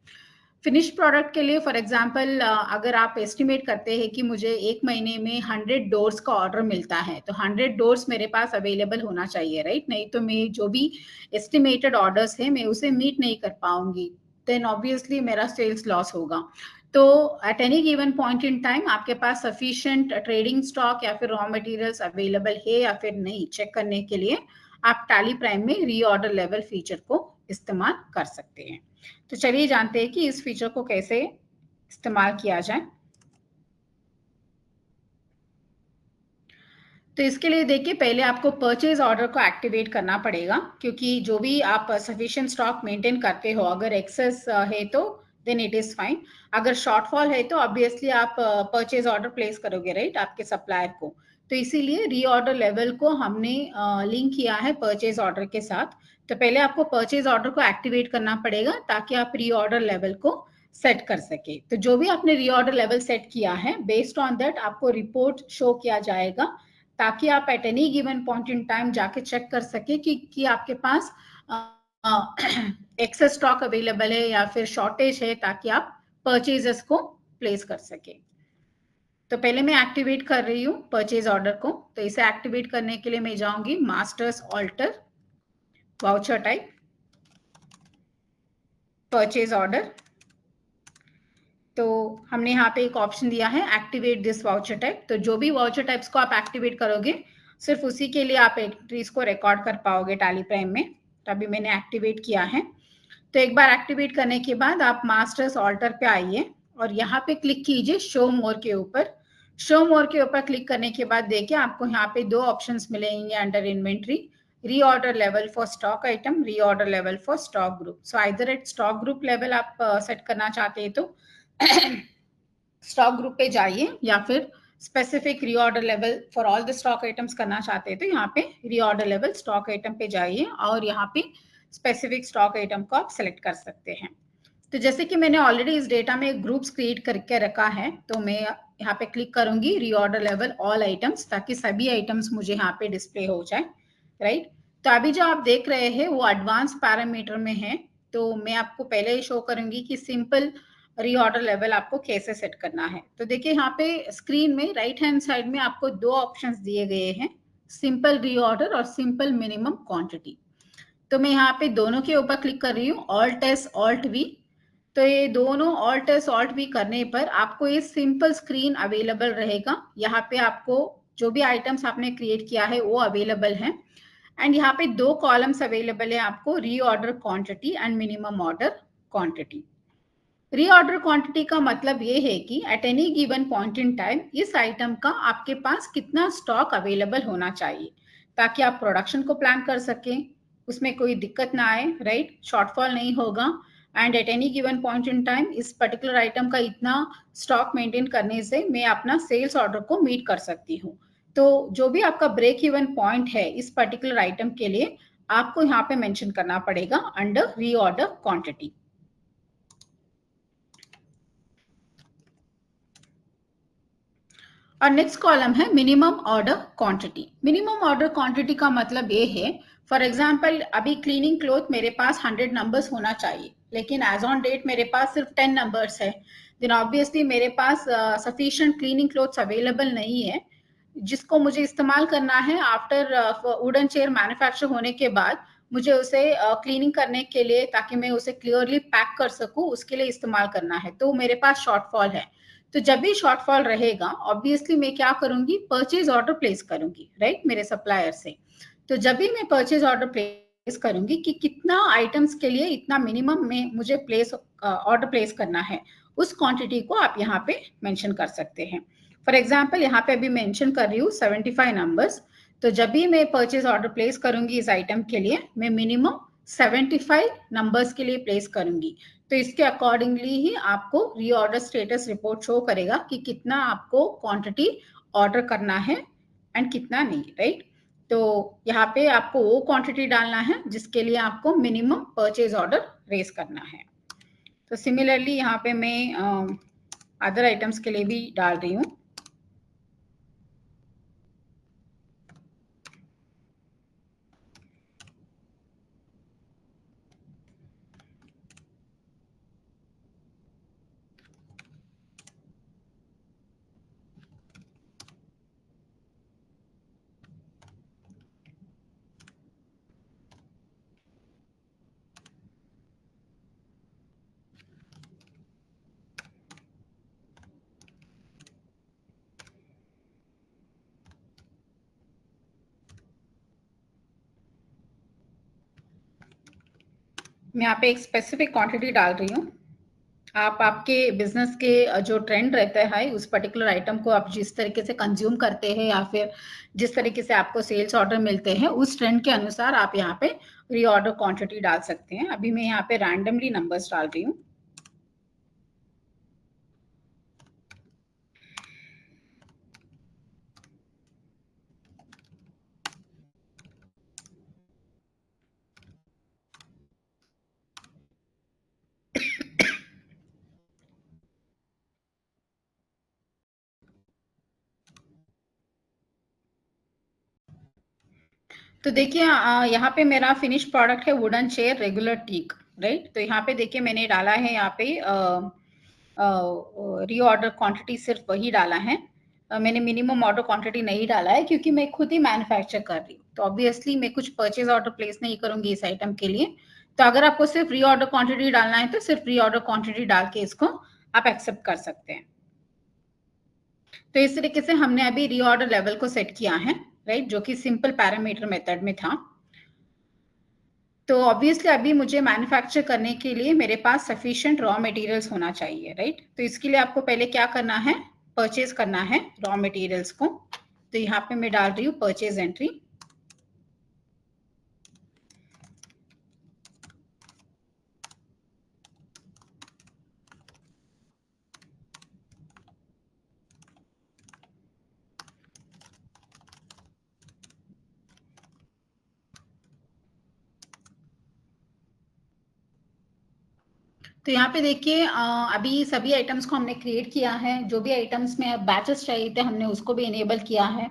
फिनिश प्रोडक्ट के लिए फॉर एग्जांपल अगर आप एस्टिमेट करते हैं कि मुझे एक महीने में 100 डोर्स का ऑर्डर मिलता है, तो 100 डोर्स मेरे पास अवेलेबल होना चाहिए, राइट? नहीं तो मैं जो भी एस्टिमेटेड ऑर्डर्स है मैं उसे मीट नहीं कर पाऊंगी, देन ऑब्वियसली मेरा सेल्स लॉस होगा। तो eight any given point in time आपके पास सफिशिएंट ट्रेडिंग स्टॉक या फिर रॉ मटेरियल्स अवेलेबल है या फिर नहीं, चेक करने के लिए आप टैली प्राइम में रीऑर्डर लेवल फीचर को इस्तेमाल कर सकते हैं। तो चलिए जानते हैं कि इस फीचर को कैसे इस्तेमाल किया जाए। तो इसके लिए देखिए पहले आपको परचेज ऑर्डर को एक्टिवेट करना पड़ेगा, क्योंकि जो भी आप सफिशिएंट स्टॉक मेंटेन करते हो, अगर एक्सेस है तो देन इट इज फाइन। अगर शॉर्टफॉल है तो ऑब्वियसली आप परचेज ऑर्डर प्लेस करोगे, राइट, आपके सप्लायर को। तो इसीलिए रीऑर्डर लेवल को हमने लिंक किया है परचेज ऑर्डर के साथ। तो पहले आपको परचेज ऑर्डर को एक्टिवेट करना पड़ेगा ताकि आप रीऑर्डर लेवल को सेट कर सके। तो जो भी आपने रीऑर्डर लेवल सेट किया है, बेस्ड ऑन दैट आपको रिपोर्ट शो किया जाएगा ताकि आप eight any given point in time जाके चेक कर सके कि आपके पास एक्सेस स्टॉक अवेलेबल है या फिर शॉर्टेज है, ताकि आप परचेजेस को प्लेस कर सके। तो पहले मैं एक्टिवेट कर रही हूँ परचेज ऑर्डर को। तो इसे एक्टिवेट करने के लिए मैं जाऊंगी masters alter voucher type purchase order. तो हमने यहाँ पे एक ऑप्शन दिया है एक्टिवेट दिस वाउचर टाइप। तो जो भी वाउचर टाइप्स को आप एक्टिवेट करोगे सिर्फ उसी के लिए आप एंट्रीज को रिकॉर्ड कर पाओगे टैली प्राइम में। तो अभी मैंने एक्टिवेट किया है। तो एक बार एक्टिवेट करने के बाद आप मास्टर्स ऑल्टर पे आइए और यहाँ पे क्लिक कीजिए शो मोर के ऊपर। शो मोर के ऊपर क्लिक करने के बाद देखिए आपको यहाँ पे दो ऑप्शंस मिलेंगे under inventory, reorder level for stock item, reorder level for stock group. So either eight stock group level आप सेट करना चाहते हैं तो स्टॉक ग्रुप पे जाइए, या फिर specific reorder level for all the stock items करना चाहते हैं तो यहाँ पे रीऑर्डर लेवल स्टॉक आइटम पे जाइए और यहाँ पे स्पेसिफिक स्टॉक आइटम को आप सेलेक्ट कर सकते हैं। तो जैसे कि मैंने ऑलरेडी इस डेटा में ग्रुप्स क्रिएट करके रखा है, तो मैं यहाँ पे क्लिक करूंगी रीऑर्डर लेवल ऑल आइटम्स, ताकि सभी आइटम्स मुझे यहाँ पे डिस्प्ले हो जाए, राइट? तो अभी जो आप देख रहे हैं वो एडवांस पैरामीटर में है। तो मैं आपको पहले ही शो करूंगी कि सिंपल रीऑर्डर लेवल आपको कैसे सेट करना है। तो देखिए यहाँ पे स्क्रीन में राइट हैंड साइड में आपको दो ऑप्शंस दिए गए हैं, सिंपल रीऑर्डर और सिंपल मिनिमम क्वांटिटी। तो मैं यहाँ पे दोनों के ऊपर क्लिक कर रही हूँ, ऑल्ट एस ऑल्ट वी। तो ये दोनों ऑल्ट एस ऑल्ट वी करने पर आपको ये सिंपल स्क्रीन अवेलेबल रहेगा। यहाँ पे आपको जो भी आइटम्स आपने क्रिएट किया है वो अवेलेबल है। एंड यहाँ पे दो कॉलम्स अवेलेबल है आपको, reorder quantity and minimum order quantity. Reorder quantity का मतलब ये है कि eight any given point in time इस आइटम का आपके पास कितना स्टॉक अवेलेबल होना चाहिए, ताकि आप प्रोडक्शन को प्लान कर सकें, उसमें कोई दिक्कत ना आए, राइट, शॉर्टफॉल नहीं होगा। And eight any given point in time इस पर्टिकुलर आइटम का इतना स्टॉक मेंटेन करने से मैं अपना सेल्स ऑर्डर को मीट कर सकती हूँ। तो जो भी आपका ब्रेक इवन पॉइंट है इस पर्टिकुलर आइटम के लिए आपको यहाँ पे मेंशन करना पड़ेगा अंडर रीऑर्डर क्वांटिटी। और नेक्स्ट कॉलम है minimum order quantity. Minimum order quantity का मतलब ये है, फॉर एग्जांपल अभी क्लीनिंग क्लॉथ मेरे पास 100 नंबर्स होना चाहिए, लेकिन एज ऑन डेट मेरे पास सिर्फ 10 नंबर्स है, देन ऑब्वियसली मेरे पास सफिशिएंट क्लीनिंग क्लॉथ्स अवेलेबल नहीं है, जिसको मुझे इस्तेमाल करना है आफ्टर वुडन चेयर मैन्युफैक्चर होने के बाद मुझे उसे क्लीनिंग करने के लिए, ताकि मैं उसे क्लियरली पैक कर सकूं, उसके लिए इस्तेमाल करना है। तो मेरे पास शॉर्टफॉल है। तो जब भी शॉर्टफॉल रहेगा ऑब्वियसली मैं क्या करूंगी, परचेज ऑर्डर प्लेस करूंगी, राइट, मेरे सप्लायर से। तो जब भी मैं परचेज ऑर्डर प्लेस करूंगी कि कितना आइटम्स के लिए इतना मिनिमम में मुझे प्लेस ऑर्डर प्लेस करना है, उस क्वांटिटी को आप यहाँ पे मेंशन कर सकते हैं। फॉर एग्जाम्पल यहाँ पे अभी मेंशन कर रही हूँ 75 नंबर्स। तो जब भी मैं परचेज ऑर्डर प्लेस करूंगी इस आइटम के लिए, मैं मिनिमम 75 नंबर्स के लिए प्लेस करूंगी। तो इसके अकॉर्डिंगली ही आपको रीऑर्डर स्टेटस रिपोर्ट शो करेगा कि कितना आपको क्वांटिटी ऑर्डर करना है एंड कितना नहीं, राइट। तो यहाँ पे आपको वो क्वांटिटी डालना है जिसके लिए आपको मिनिमम परचेज ऑर्डर रेस करना है। तो सिमिलरली यहाँ पे मैं अदर आइटम्स के लिए भी डाल रही हूँ। मैं यहाँ पे एक स्पेसिफिक क्वांटिटी डाल रही हूँ। आप आपके बिजनेस के जो ट्रेंड रहता है उस पर्टिकुलर आइटम को आप जिस तरीके से कंज्यूम करते हैं या फिर जिस तरीके से आपको सेल्स ऑर्डर मिलते हैं उस ट्रेंड के अनुसार आप यहाँ पे रीऑर्डर क्वांटिटी डाल सकते हैं। अभी मैं यहाँ पे रैंडमली नंबर्स डाल रही हूँ। तो देखिए यहाँ पे मेरा फिनिश प्रोडक्ट है wooden chair regular teak, right. तो यहाँ पे देखिए मैंने डाला है यहाँ पे रीऑर्डर क्वांटिटी सिर्फ वही डाला है। मैंने मिनिमम ऑर्डर क्वांटिटी नहीं डाला है क्योंकि मैं खुद ही मैन्युफैक्चर कर रही हूँ, तो ऑब्वियसली मैं कुछ परचेज ऑर्डर प्लेस नहीं करूंगी इस आइटम के लिए। तो अगर आपको सिर्फ रीऑर्डर क्वांटिटी डालना है तो सिर्फ रीऑर्डर क्वांटिटी डाल के इसको आप एक्सेप्ट कर सकते हैं। तो इस तरीके से हमने अभी रीऑर्डर लेवल को सेट किया है, राइट, जो कि सिंपल पैरामीटर मेथड में था। तो ऑब्वियसली अभी मुझे मैन्युफैक्चर करने के लिए मेरे पास सफिशिएंट रॉ मटेरियल्स होना चाहिए, राइट। तो इसके लिए आपको पहले क्या करना है, परचेज करना है रॉ मटेरियल्स को। तो यहाँ पे मैं डाल रही हूँ परचेज एंट्री। तो यहाँ पे देखिए अभी सभी आइटम्स को हमने क्रिएट किया है, जो भी आइटम्स में बैचेस चाहिए थे हमने उसको भी इनेबल किया है।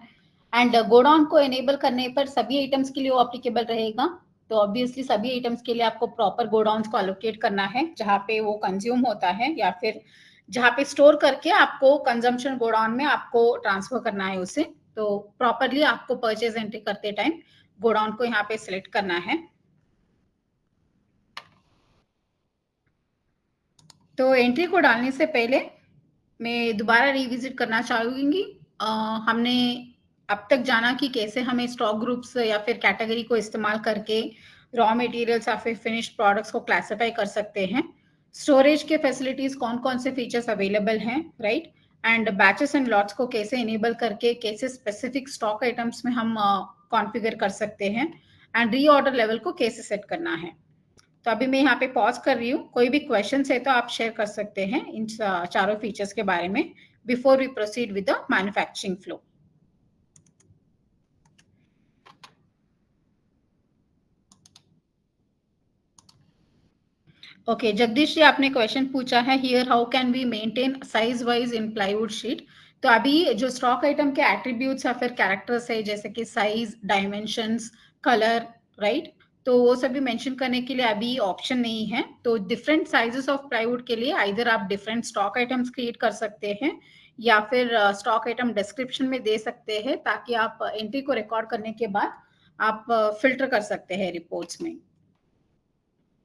एंड गोडाउन को इनेबल करने पर सभी आइटम्स के लिए वो एप्लीकेबल रहेगा। तो ऑब्वियसली सभी आइटम्स के लिए आपको प्रॉपर गोडाउन को एलोकेट करना है जहाँ पे वो कंज्यूम होता है या फिर जहाँ पे स्टोर करके आपको कंजम्पशन गोडाउन में आपको ट्रांसफर करना है उसे। तो प्रॉपरली आपको परचेज एंट्री करते टाइम गोडाउन को यहाँ पे सिलेक्ट करना है। तो एंट्री को डालने से पहले मैं दोबारा रिविजिट करना चाहूंगी। हमने अब तक जाना कि कैसे हमें स्टॉक ग्रुप्स या फिर कैटेगरी को इस्तेमाल करके रॉ मटेरियल्स या फिर फिनिश्ड प्रोडक्ट्स को क्लासिफाई कर सकते हैं। स्टोरेज के फैसिलिटीज कौन कौन से फीचर्स अवेलेबल हैं, right. And batches and lots को कैसे इनेबल करके कैसे स्पेसिफिक स्टॉक आइटम्स में हम कॉन्फ़िगर कर सकते हैं एंड रीऑर्डर लेवल को कैसे सेट करना है। तो अभी मैं यहाँ पे पॉज़ कर रही हूँ, कोई भी क्वेश्चन्स है तो आप शेयर कर सकते हैं इन चारों फीचर्स के बारे में before we proceed with the manufacturing flow. Okay, Jagdish ji आपने क्वेश्चन पूछा है here how can we maintain size wise in plywood sheet. तो अभी जो स्टॉक आइटम के एट्रीब्यूट्स या फिर कैरेक्टर्स है जैसे कि साइज, डायमेंशंस, कलर, राइट, तो वो सभी मेंशन करने के लिए अभी ऑप्शन नहीं है। तो डिफरेंट साइजेस ऑफ प्लाईवुड के लिए आइदर आप डिफरेंट स्टॉक आइटम्स क्रिएट कर सकते हैं या फिर स्टॉक आइटम डिस्क्रिप्शन में दे सकते हैं ताकि आप एंट्री को रिकॉर्ड करने के बाद आप फिल्टर कर सकते हैं रिपोर्ट्स में।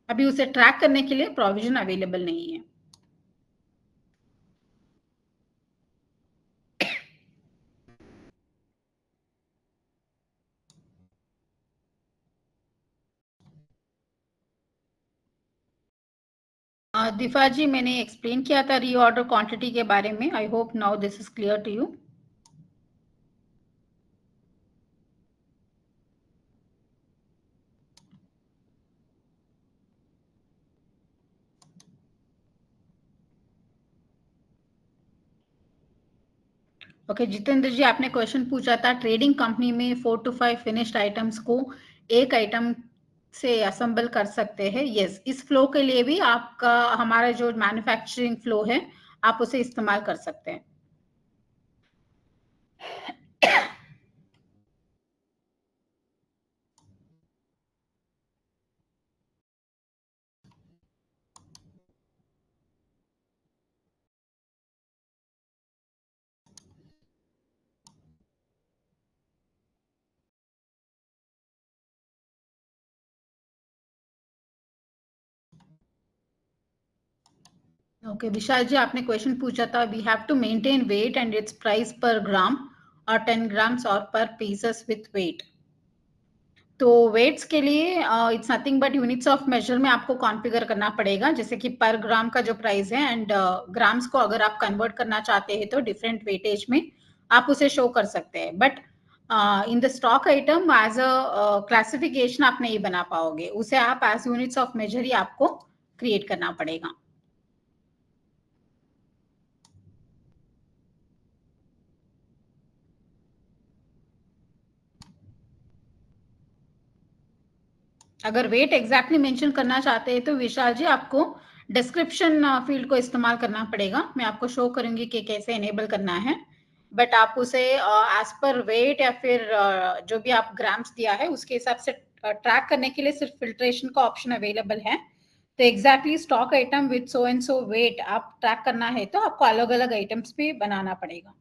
अभी उसे ट्रैक करने के लिए प्रोविजन अवेलेबल नहीं है। दिफा जी मैंने एक्सप्लेन किया था रीऑर्डर क्वांटिटी के बारे में। I hope now this is clear to you. Okay, Jitendra ji आपने क्वेश्चन पूछा था ट्रेडिंग कंपनी में 4 to 5 फिनिश्ड आइटम्स को एक आइटम से असेंबल कर सकते हैं। यस, इस फ्लो के लिए भी आपका हमारा जो मैन्युफैक्चरिंग फ्लो है आप उसे इस्तेमाल कर सकते हैं। ओके, विशाल जी आपने क्वेश्चन पूछा था we have to maintain weight and its price per gram और 10 ग्राम्स और per pieces with weight. Weights वेट्स के लिए its nothing but units of measure में आपको कॉन्फ़िगर करना पड़ेगा, जैसे कि पर ग्राम का जो प्राइस है एंड ग्राम्स को अगर आप कन्वर्ट करना चाहते हैं तो डिफरेंट वेटेज में आप उसे शो कर सकते हैं। But in the stock item as a classification आप नहीं बना पाओगे, उसे आप एज यूनिट्स ऑफ मेजर ही आपको क्रिएट करना पड़ेगा। अगर वेट एग्जैक्टली मेंशन करना चाहते हैं तो विशाल जी आपको डिस्क्रिप्शन फील्ड को इस्तेमाल करना पड़ेगा। मैं आपको शो करूंगी कि कैसे एनेबल करना है, बट आप उसे एज पर वेट या फिर जो भी आप ग्राम्स दिया है उसके हिसाब से ट्रैक करने के लिए सिर्फ फिल्ट्रेशन का ऑप्शन अवेलेबल है। तो exactly stock item with so and so weight आप ट्रैक करना है तो आपको अलग अलग आइटम्स भी बनाना पड़ेगा।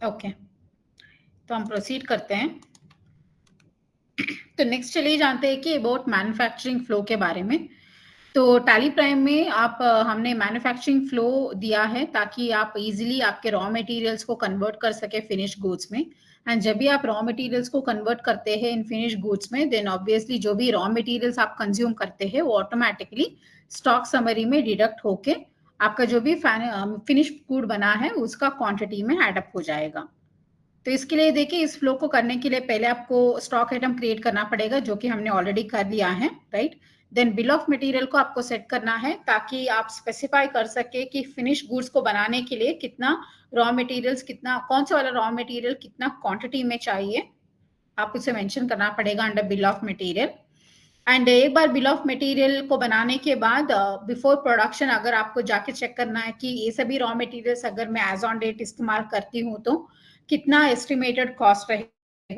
ओके, तो हम प्रोसीड करते हैं। तो नेक्स्ट चलिए जानते हैं कि अबाउट मैन्युफैक्चरिंग फ्लो के बारे में। तो टैली प्राइम में आप हमने मैन्युफैक्चरिंग फ्लो दिया है ताकि आप इजीली आपके रॉ मटेरियल्स को कन्वर्ट कर सके फिनिश गुड्स में। एंड जब भी आप रॉ मटेरियल्स को कन्वर्ट करते हैं इन फिनिश गुड्स में देन ऑब्वियसली जो भी रॉ मटेरियल्स आप कंज्यूम करते हैं वो ऑटोमेटिकली स्टॉक समरी में डिडक्ट होके आपका जो भी फिनिश गुड बना है उसका क्वांटिटी में एडअप हो जाएगा। तो इसके लिए देखिए इस फ्लो को करने के लिए पहले आपको स्टॉक आइटम क्रिएट करना पड़ेगा जो कि हमने ऑलरेडी कर लिया है, right. Then bill of material को आपको सेट करना है ताकि आप स्पेसिफाई कर सके कि फिनिश गुड्स को बनाने के लिए कितना रॉ मटेरियल्स, कितना कौन सा वाला रॉ मटेरियल कितना क्वांटिटी में चाहिए, आप उसे मेंशन करना पड़ेगा under bill of material. And एक बार बिल ऑफ मटेरियल को बनाने के बाद बिफोर प्रोडक्शन अगर आपको जाके चेक करना है कि ये सभी रॉ मटेरियल्स अगर मैं एज ऑन डेट इस्तेमाल करती हूँ तो कितना एस्टिमेटेड कॉस्ट रहेगा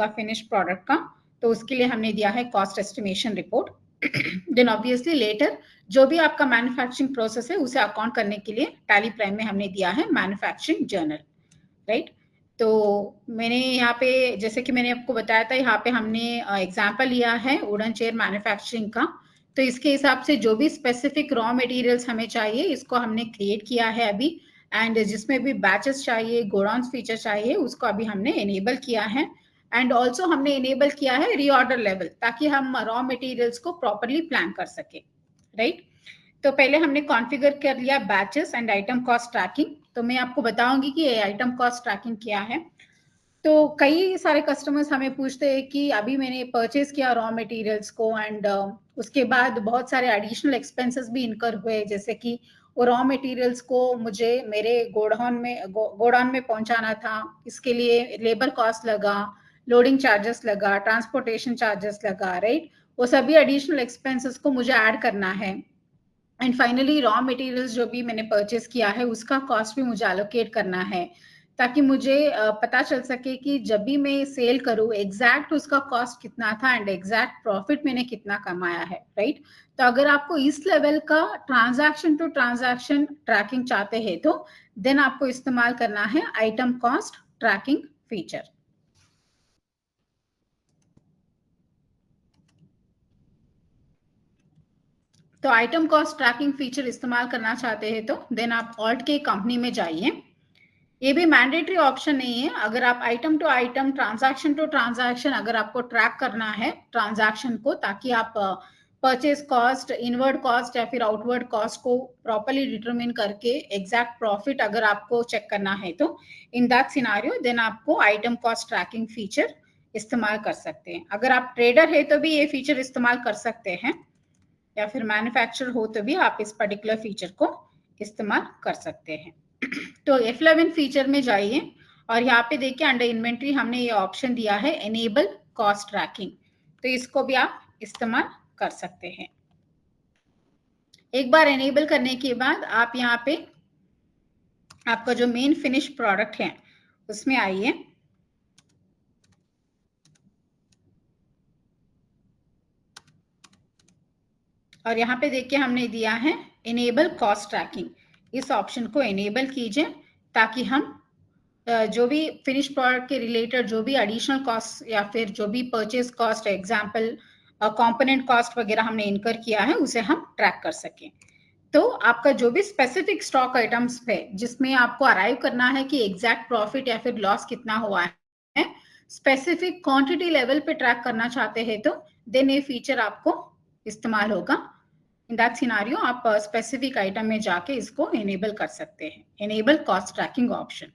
फिनिश प्रोडक्ट का, तो उसके लिए हमने दिया है cost estimation report. Then obviously later जो भी आपका मैन्युफैक्चरिंग प्रोसेस है उसे अकाउंट करने के लिए टैली प्राइम में हमने दिया है मैन्युफैक्चरिंग जर्नल, राइट। तो मैंने यहाँ पे जैसे कि मैंने आपको बताया था, यहाँ पे हमने एग्जांपल लिया है वुडन चेयर मैन्युफैक्चरिंग का। तो इसके हिसाब से जो भी स्पेसिफिक रॉ मटेरियल्स हमें चाहिए इसको हमने क्रिएट किया है अभी, एंड जिसमें भी बैचेस चाहिए, गोडाउन फीचर चाहिए, उसको अभी हमने एनेबल किया है। एंड ऑल्सो हमने एनेबल किया है रीऑर्डर लेवल, ताकि हम रॉ मटेरियल्स को प्रॉपरली प्लान कर सके, राइट। तो पहले हमने कॉन्फ़िगर कर लिया batches and item cost tracking. तो मैं आपको बताऊंगी कि ये आइटम कॉस्ट ट्रैकिंग क्या है। तो कई सारे कस्टमर्स हमें पूछते हैं कि अभी मैंने परचेज किया रॉ मटेरियल्स को, एंड उसके बाद बहुत सारे एडिशनल एक्सपेंसेस भी इनकर हुए, जैसे कि वो रॉ मटेरियल्स को मुझे मेरे गोडाउन में पहुंचाना था, इसके लिए लेबर कॉस्ट लगा, लोडिंग चार्जेस लगा, ट्रांसपोर्टेशन चार्जेस लगा, राइट। वो सभी एडिशनल एक्सपेंसेस को मुझे ऐड करना है। एंड फाइनली रॉ मटेरियल्स जो भी मैंने परचेस किया है उसका कॉस्ट भी मुझे एलोकेट करना है, ताकि मुझे पता चल सके कि जब भी मैं सेल करूँ एग्जैक्ट उसका कॉस्ट कितना था एंड एग्जैक्ट प्रॉफिट मैंने कितना कमाया है, राइट। तो अगर आपको इस लेवल का ट्रांजैक्शन टू ट्रांजैक्शन ट्रैकिंग चाहते हैं तो देन आपको इस्तेमाल करना है आइटम कॉस्ट ट्रैकिंग फीचर। तो आइटम कॉस्ट ट्रैकिंग फीचर इस्तेमाल करना चाहते हैं तो देन आप ऑल्ट के कंपनी में जाइए। ये भी मैंडेटरी ऑप्शन नहीं है, अगर आप item to item, transaction to transaction अगर आपको ट्रैक करना है ट्रांजैक्शन को, ताकि आप परचेज कॉस्ट, इनवर्ड कॉस्ट या फिर आउटवर्ड कॉस्ट को प्रॉपर्ली डिटरमिन करके एग्जैक्ट प्रॉफिट अगर आपको चेक करना है तो इन दैट सिनारियो देन आपको आइटम कॉस्ट ट्रैकिंग फीचर इस्तेमाल कर सकते हैं। अगर आप ट्रेडर है तो भी ये फीचर इस्तेमाल कर सकते हैं, या फिर मैन्युफैक्चरर हो तो भी आप इस पर्टिकुलर फीचर को इस्तेमाल कर सकते हैं। तो F11 फीचर में जाइए और यहाँ पे देखिए अंडर इन्वेंट्री हमने ये ऑप्शन दिया है एनेबल कॉस्ट ट्रैकिंग, तो इसको भी आप इस्तेमाल कर सकते हैं। एक बार एनेबल करने के बाद आप यहाँ पे आपका जो मेन फिनिश प्रोडक्ट है उसमें आइए, और यहाँ पे देखिए हमने दिया है इनेबल कॉस्ट ट्रैकिंग। इस ऑप्शन को इनेबल कीजिए ताकि हम जो भी फिनिश प्रोडक्ट के रिलेटेड जो भी एडिशनल कॉस्ट या फिर जो भी purchase cost, example component cost वगैरह हमने इनकर किया है उसे हम ट्रैक कर सकें। तो आपका जो भी स्पेसिफिक स्टॉक आइटम्स है जिसमें आपको अराइव करना है कि एग्जैक्ट प्रॉफिट या फिर लॉस कितना हुआ है, स्पेसिफिक क्वांटिटी लेवल पे ट्रैक करना चाहते हैं तो देन ये फीचर आपको इस्तेमाल होगा। इन दैट सिनारियो आप स्पेसिफिक आइटम में जाके इसको एनेबल कर सकते हैं, एनेबल कॉस्ट ट्रैकिंग ऑप्शन।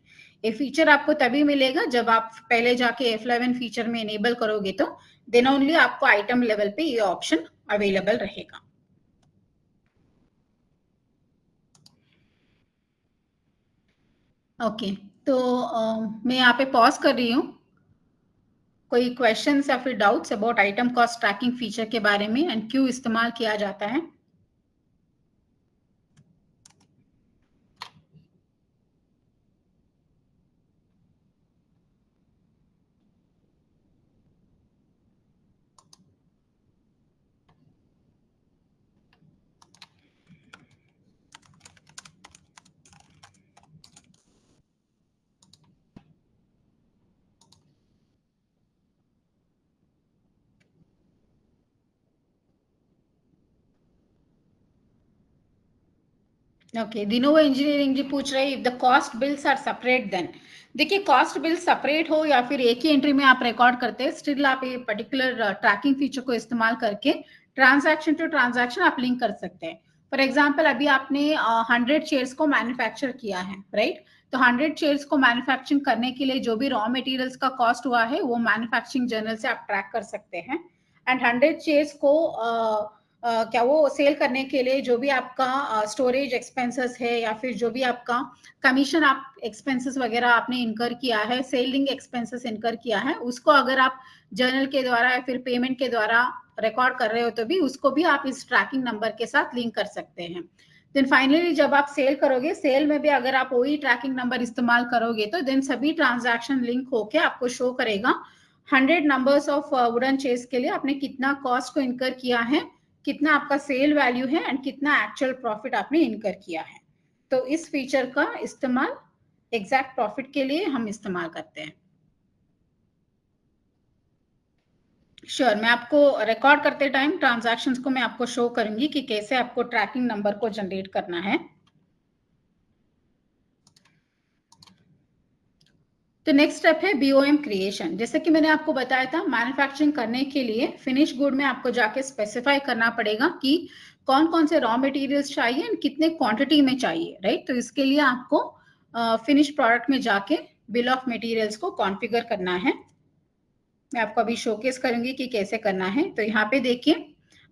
ये फीचर आपको तभी मिलेगा जब आप पहले जाके F11 फीचर में एनेबल करोगे, तो देन ओनली आपको आइटम लेवल पे ये ऑप्शन अवेलेबल रहेगा। ओके, तो मैं यहाँ पे पॉज कर रही हूँ। कोई क्वेश्चंस या फिर doubts about item cost tracking feature के बारे में एंड क्यों इस्तेमाल किया जाता है? ओके, दिनोवा इंजीनियरिंग जी पूछ रहे if the cost bills are separate then. देखिए कॉस्ट बिल सेपरेट हो या फिर एक ही एंट्री में आप रिकॉर्ड करते हैं, स्टिल आप ये पर्टिकुलर ट्रैकिंग फीचर को इस्तेमाल करके ट्रांजैक्शन टू ट्रांजैक्शन आप लिंक कर सकते हैं। फॉर एग्जाम्पल अभी आपने 100 शेयर्स को मैन्युफैक्चर किया है, राइट। तो 100 शेयर्स को मैन्युफैक्चरिंग करने के लिए जो भी रॉ मटेरियल्स का कॉस्ट हुआ है वो मैन्युफैक्चरिंग जर्नल से आप ट्रैक कर सकते हैं। एंड 100 शेयर्स को क्या वो सेल करने के लिए जो भी आपका स्टोरेज एक्सपेंसेस है या फिर जो भी आपका कमीशन आप एक्सपेंसेस वगैरह आपने इनकर किया है, सेलिंग एक्सपेंसेस इनकर किया है, उसको अगर आप जर्नल के द्वारा या फिर पेमेंट के द्वारा रिकॉर्ड कर रहे हो तो भी उसको भी आप इस ट्रैकिंग नंबर के साथ लिंक कर सकते हैं। देन फाइनली जब आप सेल करोगे, सेल में भी अगर आप वही ट्रैकिंग नंबर इस्तेमाल करोगे तो देन सभी ट्रांजैक्शन लिंक होके आपको शो करेगा 100 नंबर्स ऑफ वुडन चेयर्स के लिए आपने कितना कॉस्ट को इनकर किया है, कितना आपका सेल वैल्यू है एंड कितना एक्चुअल प्रॉफिट आपने इनकर किया है। तो इस फीचर का इस्तेमाल एग्जैक्ट प्रॉफिट के लिए हम इस्तेमाल करते हैं। श्योर, मैं आपको रिकॉर्ड करते टाइम ट्रांजैक्शंस को मैं आपको शो करूंगी कि कैसे आपको ट्रैकिंग नंबर को जनरेट करना है। तो नेक्स्ट स्टेप है बीओएम क्रिएशन। जैसे कि मैंने आपको बताया था, मैन्युफैक्चरिंग करने के लिए फिनिश गुड में आपको जाके स्पेसिफाई करना पड़ेगा कि कौन कौन से रॉ मटेरियल्स चाहिए एंड कितने क्वांटिटी में चाहिए, राइट। तो इसके लिए आपको फिनिश प्रोडक्ट में जाके बिल ऑफ मटेरियल्स को कॉन्फ़िगर करना है। मैं आपको अभी शोकेस करूंगी कि कैसे करना है। तो यहाँ पे देखिए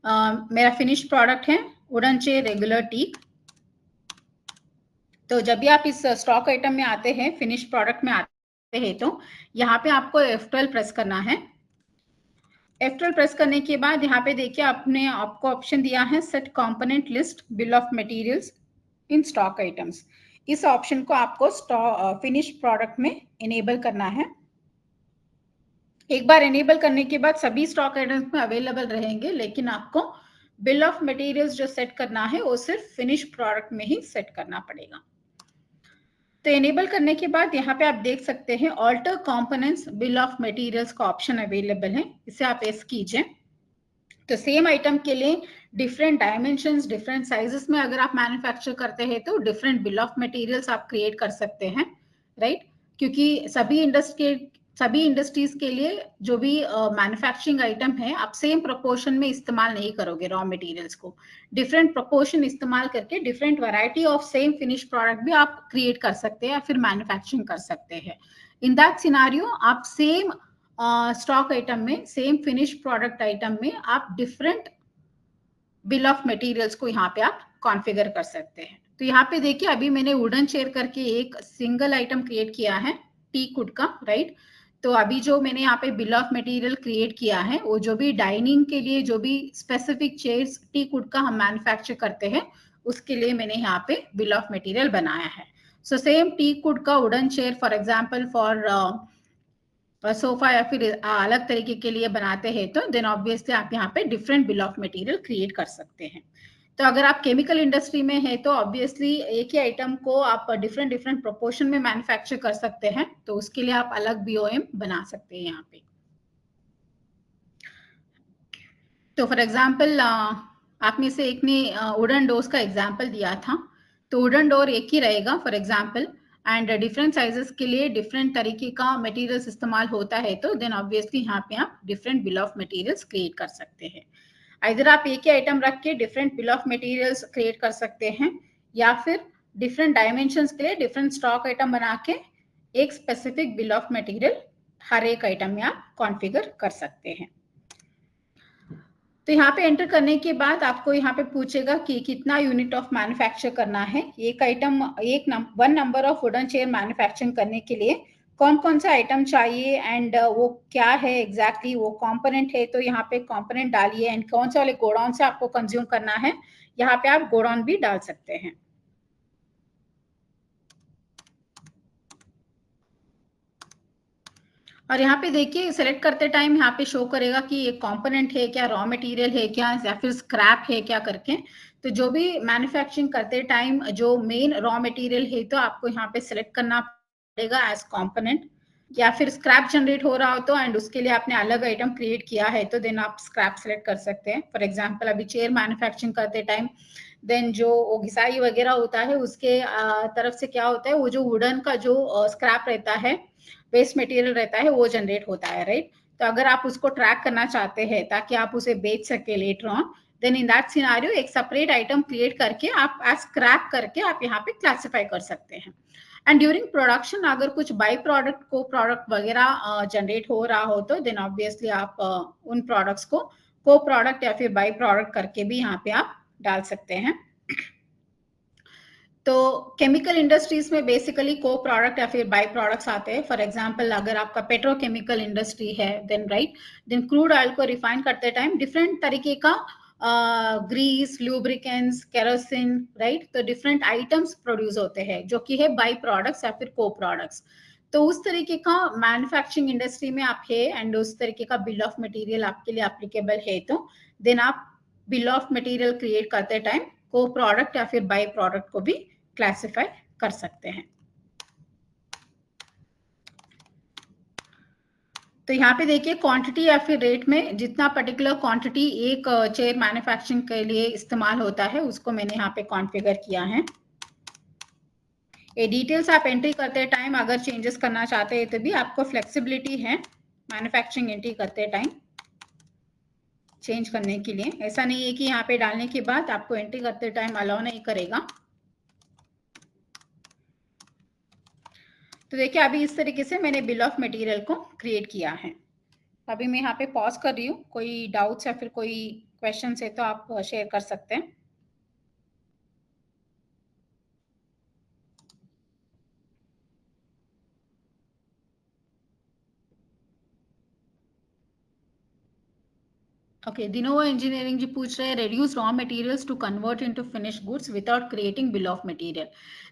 मेरा फिनिश प्रोडक्ट है वुडन चेयर रेगुलर टीक। तो जब भी आप इस स्टॉक आइटम में आते हैं, फिनिश प्रोडक्ट में आते हैं, तो यहाँ पे आपको F12 प्रेस करना है। F12 प्रेस करने के बाद यहाँ पे देखिए आपको ऑप्शन दिया है set component list bill of materials in stock items. इस ऑप्शन को आपको फिनिश प्रोडक्ट में इनेबल करना है। एक बार इनेबल करने के बाद सभी स्टॉक आइटम्स में अवेलेबल रहेंगे, लेकिन आपको बिल ऑफ मटेरियल्स जो सेट करना है वो सिर्फ फिनिश प्रोडक्ट में ही सेट करना पड़ेगा। तो इनेबल करने के बाद यहाँ पे आप देख सकते हैं alter components bill of materials का ऑप्शन अवेलेबल है, इसे आप एस कीजिए। तो सेम आइटम के लिए डिफरेंट डायमेंशंस, डिफरेंट साइजेस में अगर आप मैन्युफैक्चर करते हैं तो डिफरेंट बिल ऑफ मटेरियल्स आप क्रिएट कर सकते हैं, राइट। क्योंकि सभी इंडस्ट्रीज के लिए जो भी मैन्युफैक्चरिंग आइटम है आप सेम प्रोपोर्शन में इस्तेमाल नहीं करोगे रॉ मटेरियल्स को। डिफरेंट प्रोपोर्शन इस्तेमाल करके different variety of same finish product भी आप क्रिएट कर सकते हैं या फिर मैन्युफैक्चरिंग कर सकते हैं। इन दैट सिनारियो आप सेम स्टॉक आइटम में, सेम फिनिश प्रोडक्ट आइटम में आप डिफरेंट बिल ऑफ मटेरियल्स को यहाँ पे आप कॉन्फ़िगर कर सकते हैं। तो यहाँ पे देखिए अभी मैंने वुडन चेयर करके एक सिंगल आइटम क्रिएट किया है टीक वुड का, राइट। तो अभी जो मैंने यहाँ पे बिल ऑफ मटेरियल क्रिएट किया है वो जो भी डाइनिंग के लिए जो भी स्पेसिफिक चेयर्स टीक वुड का हम मैन्युफैक्चर करते हैं उसके लिए मैंने यहाँ पे बिल ऑफ मटेरियल बनाया है। सो सेम टीक वुड का wooden chair for example for sofa या फिर अलग तरीके के लिए बनाते हैं तो देन ऑब्वियसली आप यहाँ पे different bill of material create कर सकते हैं। तो अगर आप केमिकल इंडस्ट्री में है तो ऑब्वियसली एक ही आइटम को आप डिफरेंट डिफरेंट प्रोपोर्शन में मैन्युफैक्चर कर सकते हैं, तो उसके लिए आप अलग बीओएम बना सकते हैं यहाँ पे। तो फॉर एग्जाम्पल आप में से एक ने वुडन डोर्स का एग्जाम्पल दिया था, तो वुडन डोर एक ही रहेगा for example and different sizes के लिए डिफरेंट तरीके का मटेरियल्स इस्तेमाल होता है, तो देन ऑब्वियसली यहाँ पे आप different bill of materials create कर सकते हैं। इधर आप एक ही आइटम रख के different bill of materials create कर सकते हैं या फिर डिफरेंट डायमेंशंस के लिए डिफरेंट स्टॉक आइटम बना के एक स्पेसिफिक बिल ऑफ मटेरियल हर एक आइटम में आप कॉन्फ़िगर कर सकते हैं। तो यहाँ पे एंटर करने के बाद आपको यहाँ पे पूछेगा कि कितना यूनिट ऑफ मैन्युफैक्चर करना है। एक item one number of wooden chair manufacturing करने के लिए कौन कौन सा आइटम चाहिए एंड वो क्या है एग्जैक्टली वो कंपोनेंट है, तो यहाँ पे कंपोनेंट डालिए एंड कौन से वाले गोडाउन से आपको कंज्यूम करना है, यहाँ पे आप गोडाउन भी डाल सकते हैं। और यहाँ पे देखिए सेलेक्ट करते टाइम यहाँ पे शो करेगा कि ये कंपोनेंट है क्या, रॉ मटेरियल है क्या, या फिर स्क्रैप है क्या करके। तो जो भी मैन्युफैक्चरिंग करते टाइम जो मेन रॉ मटेरियल है तो आपको यहाँ पे सिलेक्ट करना पड़ेगा एज कंपोनेंट, या फिर स्क्रैप जनरेट हो रहा हो तो एंड उसके लिए आपने अलग आइटम क्रिएट किया है तो देन आप स्क्रैप सेलेक्ट कर सकते हैं। फॉर एग्जाम्पल अभी चेयर मैन्युफैक्चरिंग करते टाइम देन जो घिसाई वगैरह होता है उसके तरफ से क्या होता है, वो जो वुडन का जो स्क्रैप रहता है, वेस्ट मटेरियल रहता है, वो जनरेट होता है, राइट। तो अगर आप उसको ट्रैक करना चाहते हैं ताकि आप उसे बेच सके later on, then in that scenario एक सेपरेट आइटम क्रिएट करके आप एज स्क्रैप करके आप यहाँ पे क्लासिफाई कर सकते हैं। एंड ड्यूरिंग प्रोडक्शन अगर कुछ बाई प्रोडक्ट को प्रोडक्ट वगैरह जनरेट हो रहा हो तो देन ऑब्वियसली आप उन प्रोडक्ट्स को प्रोडक्ट या फिर बाई प्रोडक्ट करके भी यहाँ पे आप डाल सकते हैं। तो केमिकल इंडस्ट्रीज में बेसिकली को प्रोडक्ट या फिर बाई प्रोडक्ट्स आते हैं। फॉर एग्जांपल अगर आपका पेट्रोकेमिकल इंडस्ट्री है देन क्रूड ऑयल को रिफाइन करते टाइम डिफरेंट तरीके का ग्रीस, लुब्रिकेंट्स, केरोसिन, राइट। तो डिफरेंट आइटम्स प्रोड्यूस होते हैं जो कि है बाई प्रोडक्ट्स या फिर को प्रोडक्ट्स। तो उस तरीके का मैन्युफैक्चरिंग इंडस्ट्री में आप है एंड उस तरीके का बिल ऑफ मटेरियल आपके लिए एप्लीकेबल है, तो देन आप बिल ऑफ मटेरियल क्रिएट करते टाइम को प्रोडक्ट या फिर बाई प्रोडक्ट को भी क्लासिफाई कर सकते हैं। तो यहाँ पे देखिए क्वांटिटी या फिर रेट में जितना पर्टिकुलर क्वांटिटी एक चेयर मैन्युफैक्चरिंग के लिए इस्तेमाल होता है उसको मैंने यहाँ पे कॉन्फ़िगर किया है। ये डिटेल्स आप एंट्री करते टाइम अगर चेंजेस करना चाहते हैं तो भी आपको फ्लेक्सिबिलिटी है मैन्युफैक्चरिंग एंट्री करते टाइम चेंज करने के लिए। ऐसा नहीं है कि यहाँ पे डालने के बाद आपको एंट्री करते टाइम अलाउ नहीं करेगा। तो देखिए अभी इस तरीके से मैंने बिल ऑफ मटेरियल को क्रिएट किया है। अभी मैं यहाँ पे पॉज कर रही हूँ, कोई डाउट्स या फिर कोई क्वेश्चन है तो आप शेयर कर सकते हैं। ओके, दिनोवा इंजीनियरिंग जी पूछ रहे हैं reduce raw materials to convert into finished goods without creating bill of material.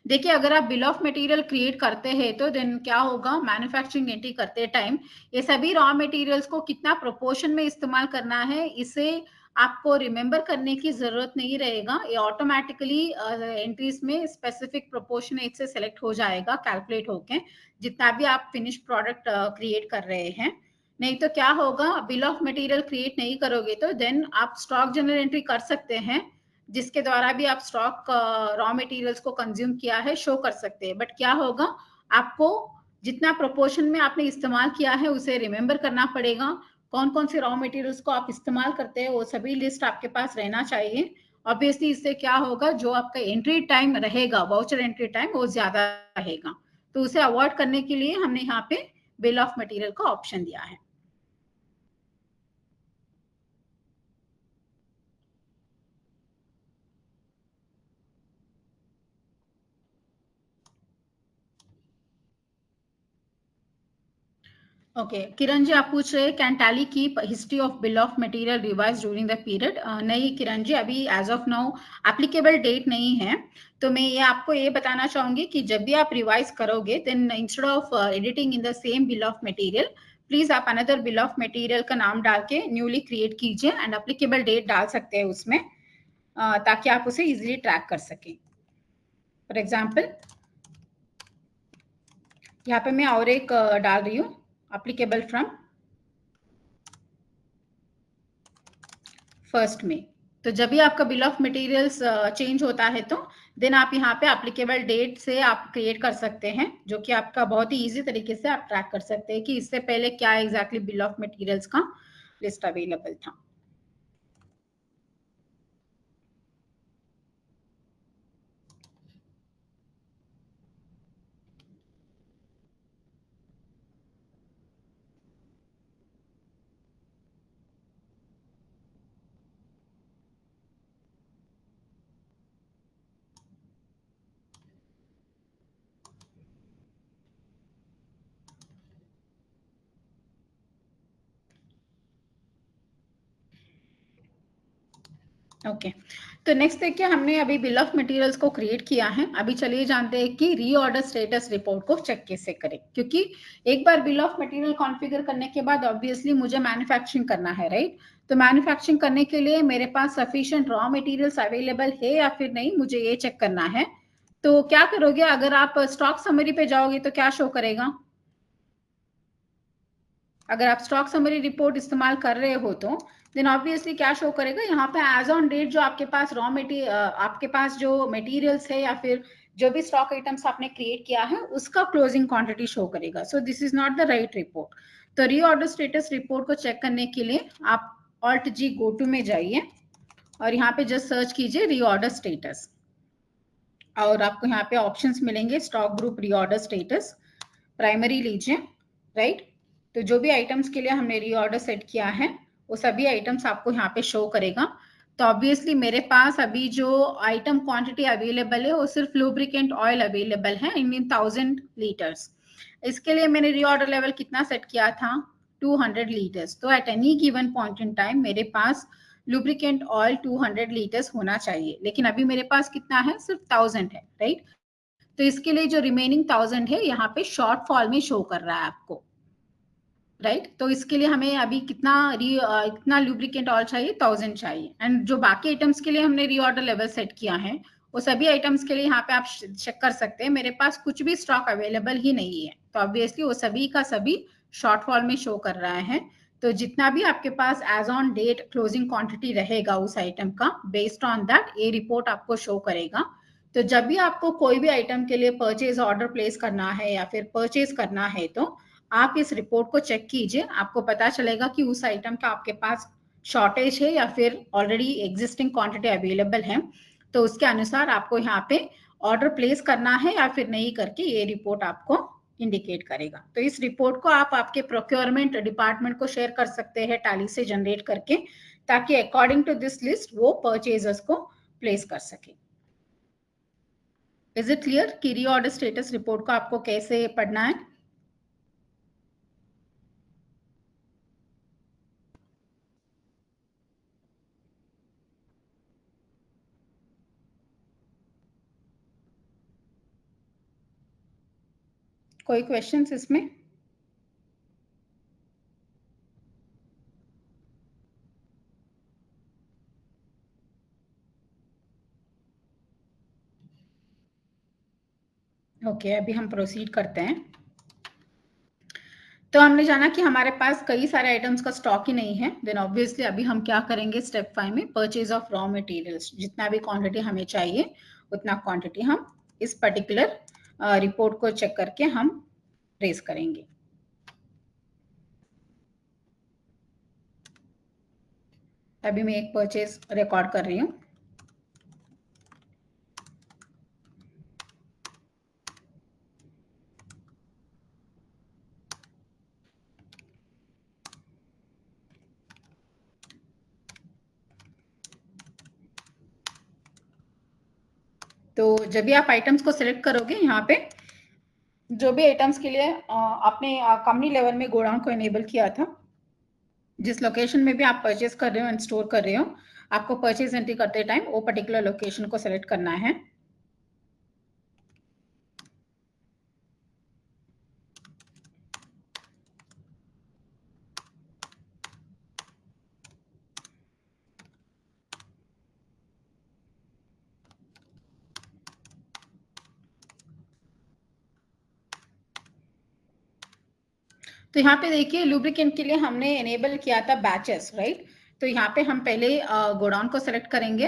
देखिए अगर आप बिल ऑफ मटेरियल क्रिएट करते हैं तो देन क्या होगा, मैन्युफैक्चरिंग एंट्री करते टाइम ये सभी रॉ मटेरियल्स को कितना प्रोपोर्शन में इस्तेमाल करना है इसे आपको रिमेंबर करने की जरूरत नहीं रहेगा। ये ऑटोमेटिकली एंट्रीज में स्पेसिफिक प्रोपोर्शनेट से सेलेक्ट हो जाएगा कैलकुलेट होके, जितना भी आप फिनिश प्रोडक्ट क्रिएट कर रहे हैं। नहीं तो क्या होगा, बिल ऑफ मटेरियल क्रिएट नहीं करोगे तो देन आप स्टॉक जनरल एंट्री कर सकते हैं जिसके द्वारा भी आप स्टॉक रॉ मटेरियल्स को कंज्यूम किया है शो कर सकते हैं। बट क्या होगा, आपको जितना प्रोपोर्शन में आपने इस्तेमाल किया है उसे रिमेंबर करना पड़ेगा। कौन कौन से रॉ मटेरियल्स को आप इस्तेमाल करते हैं वो सभी लिस्ट आपके पास रहना चाहिए। ऑब्वियसली इससे क्या होगा, जो आपका एंट्री टाइम रहेगा वाउचर एंट्री टाइम वो ज्यादा रहेगा, तो उसे अवॉइड करने के लिए हमने यहाँ पे बिल ऑफ मटेरियल का ऑप्शन दिया है। ओके, किरण जी आप पूछ रहे हैं can Tally keep history of bill of material revise during the period. नहीं किरण जी, अभी as of now applicable date नहीं है। तो मैं ये आपको ये बताना चाहूंगी कि जब भी आप रिवाइज करोगे then instead of editing in the same bill of material please आप अनदर बिल ऑफ मटेरियल का नाम डाल के न्यूली क्रिएट कीजिए एंड एप्लीकेबल डेट डाल सकते हैं उसमें, ताकि आप उसे इजिली ट्रैक कर सकें। फॉर एग्जाम्पल यहाँ पे मैं और एक डाल रही हूँ एप्लीकेबल फ्रॉम 1 मई। तो जब भी आपका बिल ऑफ मटेरियल्स चेंज होता है तो देन आप यहाँ पे एप्लीकेबल डेट से आप क्रिएट कर सकते हैं, जो कि आपका बहुत ही इजी तरीके से आप ट्रैक कर सकते हैं कि इससे पहले क्या एग्जैक्टली बिल ऑफ मटेरियल्स का लिस्ट अवेलेबल था। ओके, तो नेक्स्ट देखिए हमने अभी बिल ऑफ मटेरियल्स को क्रिएट किया है। अभी चलिए जानते हैं कि रीऑर्डर स्टेटस रिपोर्ट को चेक कैसे करें, क्योंकि एक बार बिल ऑफ मटेरियल कॉन्फ़िगर करने के बाद ऑब्वियसली मुझे मैन्युफैक्चरिंग करना है, राइट। तो मैन्युफैक्चरिंग करने के लिए मेरे पास सफिशिएंट रॉ मटेरियल्स अवेलेबल है या फिर नहीं, मुझे ये चेक करना है। तो क्या करोगे, अगर आप स्टॉक समरी पे जाओगे तो क्या शो करेगा, अगर आप स्टॉक समरी रिपोर्ट इस्तेमाल कर रहे हो तो देन ऑब्वियसली क्या शो करेगा, यहाँ पे एज ऑन डेट जो आपके पास रॉ मटेरियल आपके पास जो मटेरियल्स है या फिर जो भी स्टॉक आइटम्स आपने क्रिएट किया है उसका क्लोजिंग क्वांटिटी शो करेगा। So this is not the right report. तो रीऑर्डर स्टेटस रिपोर्ट को चेक करने के लिए आप ऑल्ट जी गो टू में जाइए और यहाँ पे जस्ट सर्च कीजिए रीऑर्डर स्टेटस, और आपको यहाँ पे ऑप्शंस मिलेंगे stock group reorder status, primary लीजिए, राइट। तो जो भी आइटम्स के लिए हमने रीऑर्डर सेट किया है वो सभी आइटम्स आपको यहाँ पे शो करेगा। तो ऑब्वियसली मेरे पास अभी जो आइटम क्वांटिटी अवेलेबल है वो सिर्फ लुब्रिकेंट ऑयल अवेलेबल है इन 1000 लीटर्स। इसके लिए मैंने रीऑर्डर लेवल कितना सेट किया था, 200 लीटर्स। तो eight any given point in time मेरे पास लुब्रिकेंट ऑयल 200 लीटर्स होना चाहिए, लेकिन अभी मेरे पास कितना है, सिर्फ 1000 है, राइट। तो इसके लिए जो रिमेनिंग 1000 है यहाँ पे शॉर्ट फॉल में शो कर रहा है आपको, राइट। तो इसके लिए हमें अभी कितना लुब्रिकेंट ऑयल चाहिए, 1000 चाहिए। एंड जो बाकी आइटम्स के लिए हमने रीऑर्डर लेवल सेट किया है, वो सभी आइटम्स के लिए यहाँ पे आप चेक कर सकते हैं। मेरे पास कुछ भी स्टॉक अवेलेबल ही नहीं है, तो ऑब्वियसली वो सभी का सभी शॉर्टफॉल में शो कर रहा है। तो जितना भी आपके पास as on date closing quantity रहेगा उस आइटम का, बेस्ड ऑन दैट ये रिपोर्ट आपको शो करेगा। तो जब भी आपको कोई भी आइटम के लिए परचेज ऑर्डर प्लेस करना है या फिर परचेज करना है, तो आप इस रिपोर्ट को चेक कीजिए। आपको पता चलेगा कि उस आइटम का आपके पास शॉर्टेज है या फिर ऑलरेडी एग्जिस्टिंग क्वांटिटी अवेलेबल है। तो उसके अनुसार आपको यहाँ पे ऑर्डर प्लेस करना है या फिर नहीं करके ये रिपोर्ट आपको इंडिकेट करेगा। तो इस रिपोर्ट को आप आपके प्रोक्योरमेंट डिपार्टमेंट को शेयर कर सकते हैं टैली से जनरेट करके, ताकि अकॉर्डिंग टू दिस लिस्ट वो परचेजर्स को प्लेस कर सके। इज इट क्लियर कि रीऑर्डर स्टेटस रिपोर्ट को आपको कैसे पढ़ना है? कोई क्वेश्चंस इसमें? ओके, अभी हम प्रोसीड करते हैं। तो हमने जाना कि हमारे पास कई सारे आइटम्स का स्टॉक ही नहीं है। देन ऑब्वियसली अभी हम क्या करेंगे, स्टेप 5 में परचेज ऑफ रॉ मटेरियल्स, जितना भी क्वांटिटी हमें चाहिए उतना क्वांटिटी हम इस पर्टिकुलर रिपोर्ट को चेक करके हम रेज करेंगे। अभी मैं एक परचेज रिकॉर्ड कर रही हूँ। तो जब भी आप आइटम्स को सिलेक्ट करोगे, यहाँ पे जो भी आइटम्स के लिए आपने कंपनी लेवल में गोडाउन को एनेबल किया था, जिस लोकेशन में भी आप परचेज कर रहे हो एंड स्टोर कर रहे हो, आपको परचेज एंट्री करते टाइम वो पर्टिकुलर लोकेशन को सेलेक्ट करना है। तो यहाँ पे देखिए, लुब्रिकेंट के लिए हमने एनेबल किया था बैचेस, राइट। तो यहाँ पे हम पहले गोडाउन को सेलेक्ट करेंगे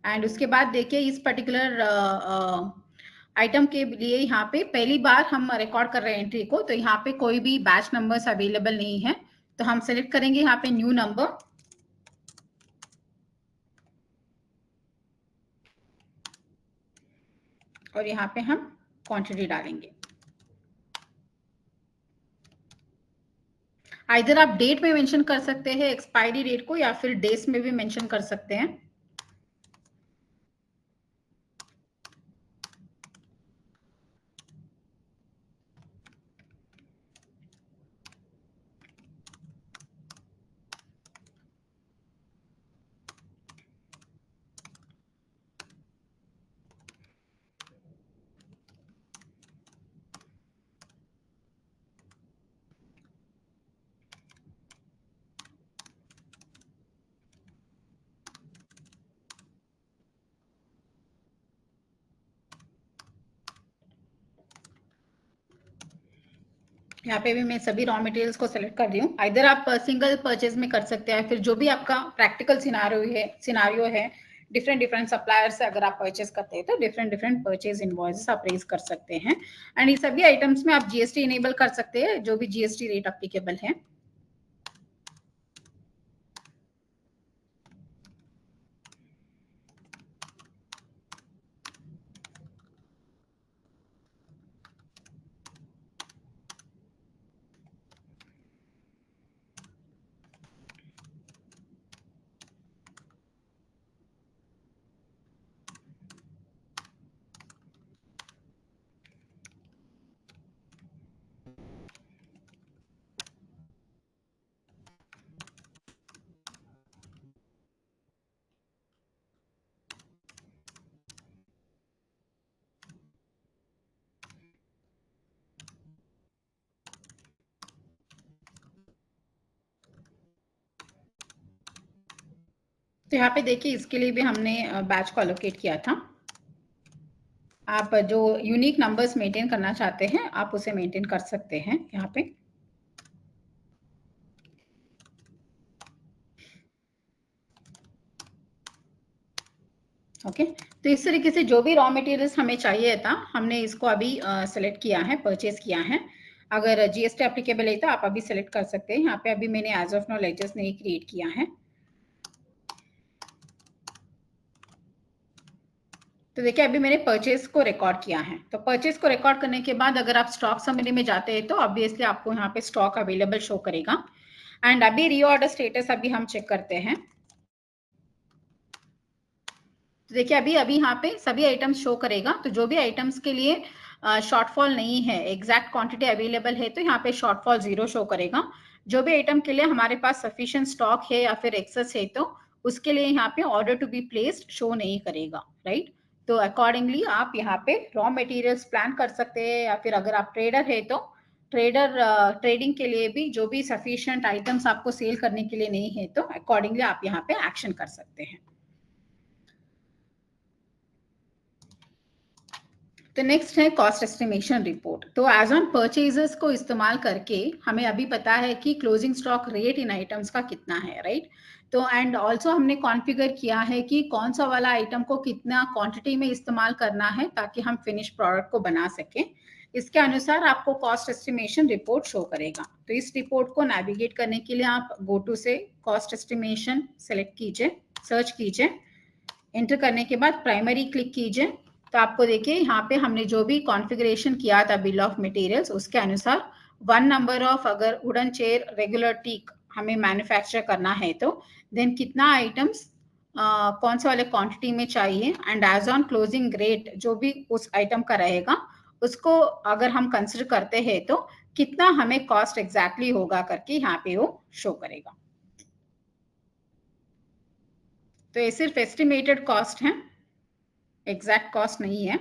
एंड उसके बाद देखिए इस पर्टिकुलर आइटम के लिए यहाँ पे पहली बार हम रिकॉर्ड कर रहे हैं एंट्री को, तो यहाँ पे कोई भी बैच नंबर्स अवेलेबल नहीं है। तो हम सेलेक्ट करेंगे यहाँ पे न्यू नंबर और यहाँ पे हम क्वांटिटी डालेंगे। इधर आप डेट में मेंशन कर सकते हैं एक्सपायरी डेट को, या फिर डेज में भी मेंशन कर सकते हैं। यहाँ पे भी मैं सभी रॉ मटेरियल्स को सेलेक्ट कर रही हूँ। इधर आप सिंगल परचेज में कर सकते हैं, फिर जो भी आपका प्रैक्टिकल सिनारियो है डिफरेंट डिफरेंट सप्लायर से अगर आप परचेज करते हैं तो डिफरेंट डिफरेंट परचेज इनवॉइसेस आप रेज कर सकते हैं। एंड ये सभी आइटम्स में आप जीएसटी इनेबल कर सकते हैं, जो भी जीएसटी रेट अप्लीकेबल है। तो यहाँ पे देखिए इसके लिए भी हमने बैच को एलोकेट किया था। आप जो यूनिक नंबर्स मेंटेन करना चाहते हैं आप उसे मेंटेन कर सकते हैं यहाँ पे। ओके, तो इस तरीके से जो भी रॉ मटेरियल्स हमें चाहिए था हमने इसको अभी सेलेक्ट किया है, परचेज किया है। अगर जीएसटी एप्लीकेबल है तो आप अभी सेलेक्ट कर सकते हैं। यहाँ पे अभी मैंने एज ऑफ नाउ लेजर्स नहीं क्रिएट किया है। तो देखिए अभी मैंने परचेज को रिकॉर्ड किया है। तो परचेज को रिकॉर्ड करने के बाद अगर आप स्टॉक समरी में जाते हैं तो ऑब्वियसली आपको यहाँ पे स्टॉक अवेलेबल शो करेगा। एंड अभी रीऑर्डर स्टेटस अभी हम चेक करते हैं। तो देखिए अभी अभी यहाँ पे सभी आइटम्स शो करेगा। तो जो भी आइटम्स के लिए शॉर्टफॉल नहीं है, एग्जैक्ट क्वांटिटी अवेलेबल है तो यहाँ पे शॉर्टफॉल 0 शो करेगा। जो भी आइटम के लिए हमारे पास सफिशिएंट स्टॉक है या फिर एक्सेस है तो उसके लिए यहाँ पे order to be placed show नहीं करेगा, राइट। तो अकॉर्डिंगली आप यहाँ पे रॉ मटेरियल्स प्लान कर सकते हैं, या फिर अगर आप ट्रेडर है तो ट्रेडिंग के लिए भी जो भी सफिशिएंट आइटम्स आपको सेल करने के लिए नहीं है तो अकॉर्डिंगली आप यहाँ पे एक्शन कर सकते हैं। तो नेक्स्ट है कॉस्ट एस्टिमेशन रिपोर्ट। तो एज ऑन परचेजेस को इस्तेमाल करके हमें अभी पता है कि closing stock rate in items का कितना है, राइट। तो एंड ऑल्सो हमने कॉन्फ़िगर किया है कि कौन सा वाला आइटम को कितना क्वांटिटी में इस्तेमाल करना है ताकि हम फिनिश प्रोडक्ट को बना सकें। इसके अनुसार आपको कॉस्ट एस्टिमेशन रिपोर्ट शो करेगा। तो इस रिपोर्ट को नेविगेट करने के लिए आप गो टू से कॉस्ट एस्टिमेशन सेलेक्ट कीजिए, सर्च कीजिए, एंटर करने के बाद प्राइमरी क्लिक कीजिए। तो आपको देखिए यहाँ पे हमने जो भी कॉन्फ़िगरेशन किया था बिल ऑफ मटेरियल्स उसके अनुसार 1 नंबर ऑफ अगर वुडन चेयर रेगुलर टीक हमें मैन्युफैक्चर करना है तो देन कितना आइटम्स कौन से वाले क्वांटिटी में चाहिए and as on closing rate जो भी उस आइटम का रहेगा उसको अगर हम कंसिडर करते हैं तो कितना हमें कॉस्ट एग्जैक्टली होगा करके यहाँ पे वो शो करेगा। तो ये सिर्फ एस्टिमेटेड कॉस्ट है, एग्जैक्ट कॉस्ट नहीं है।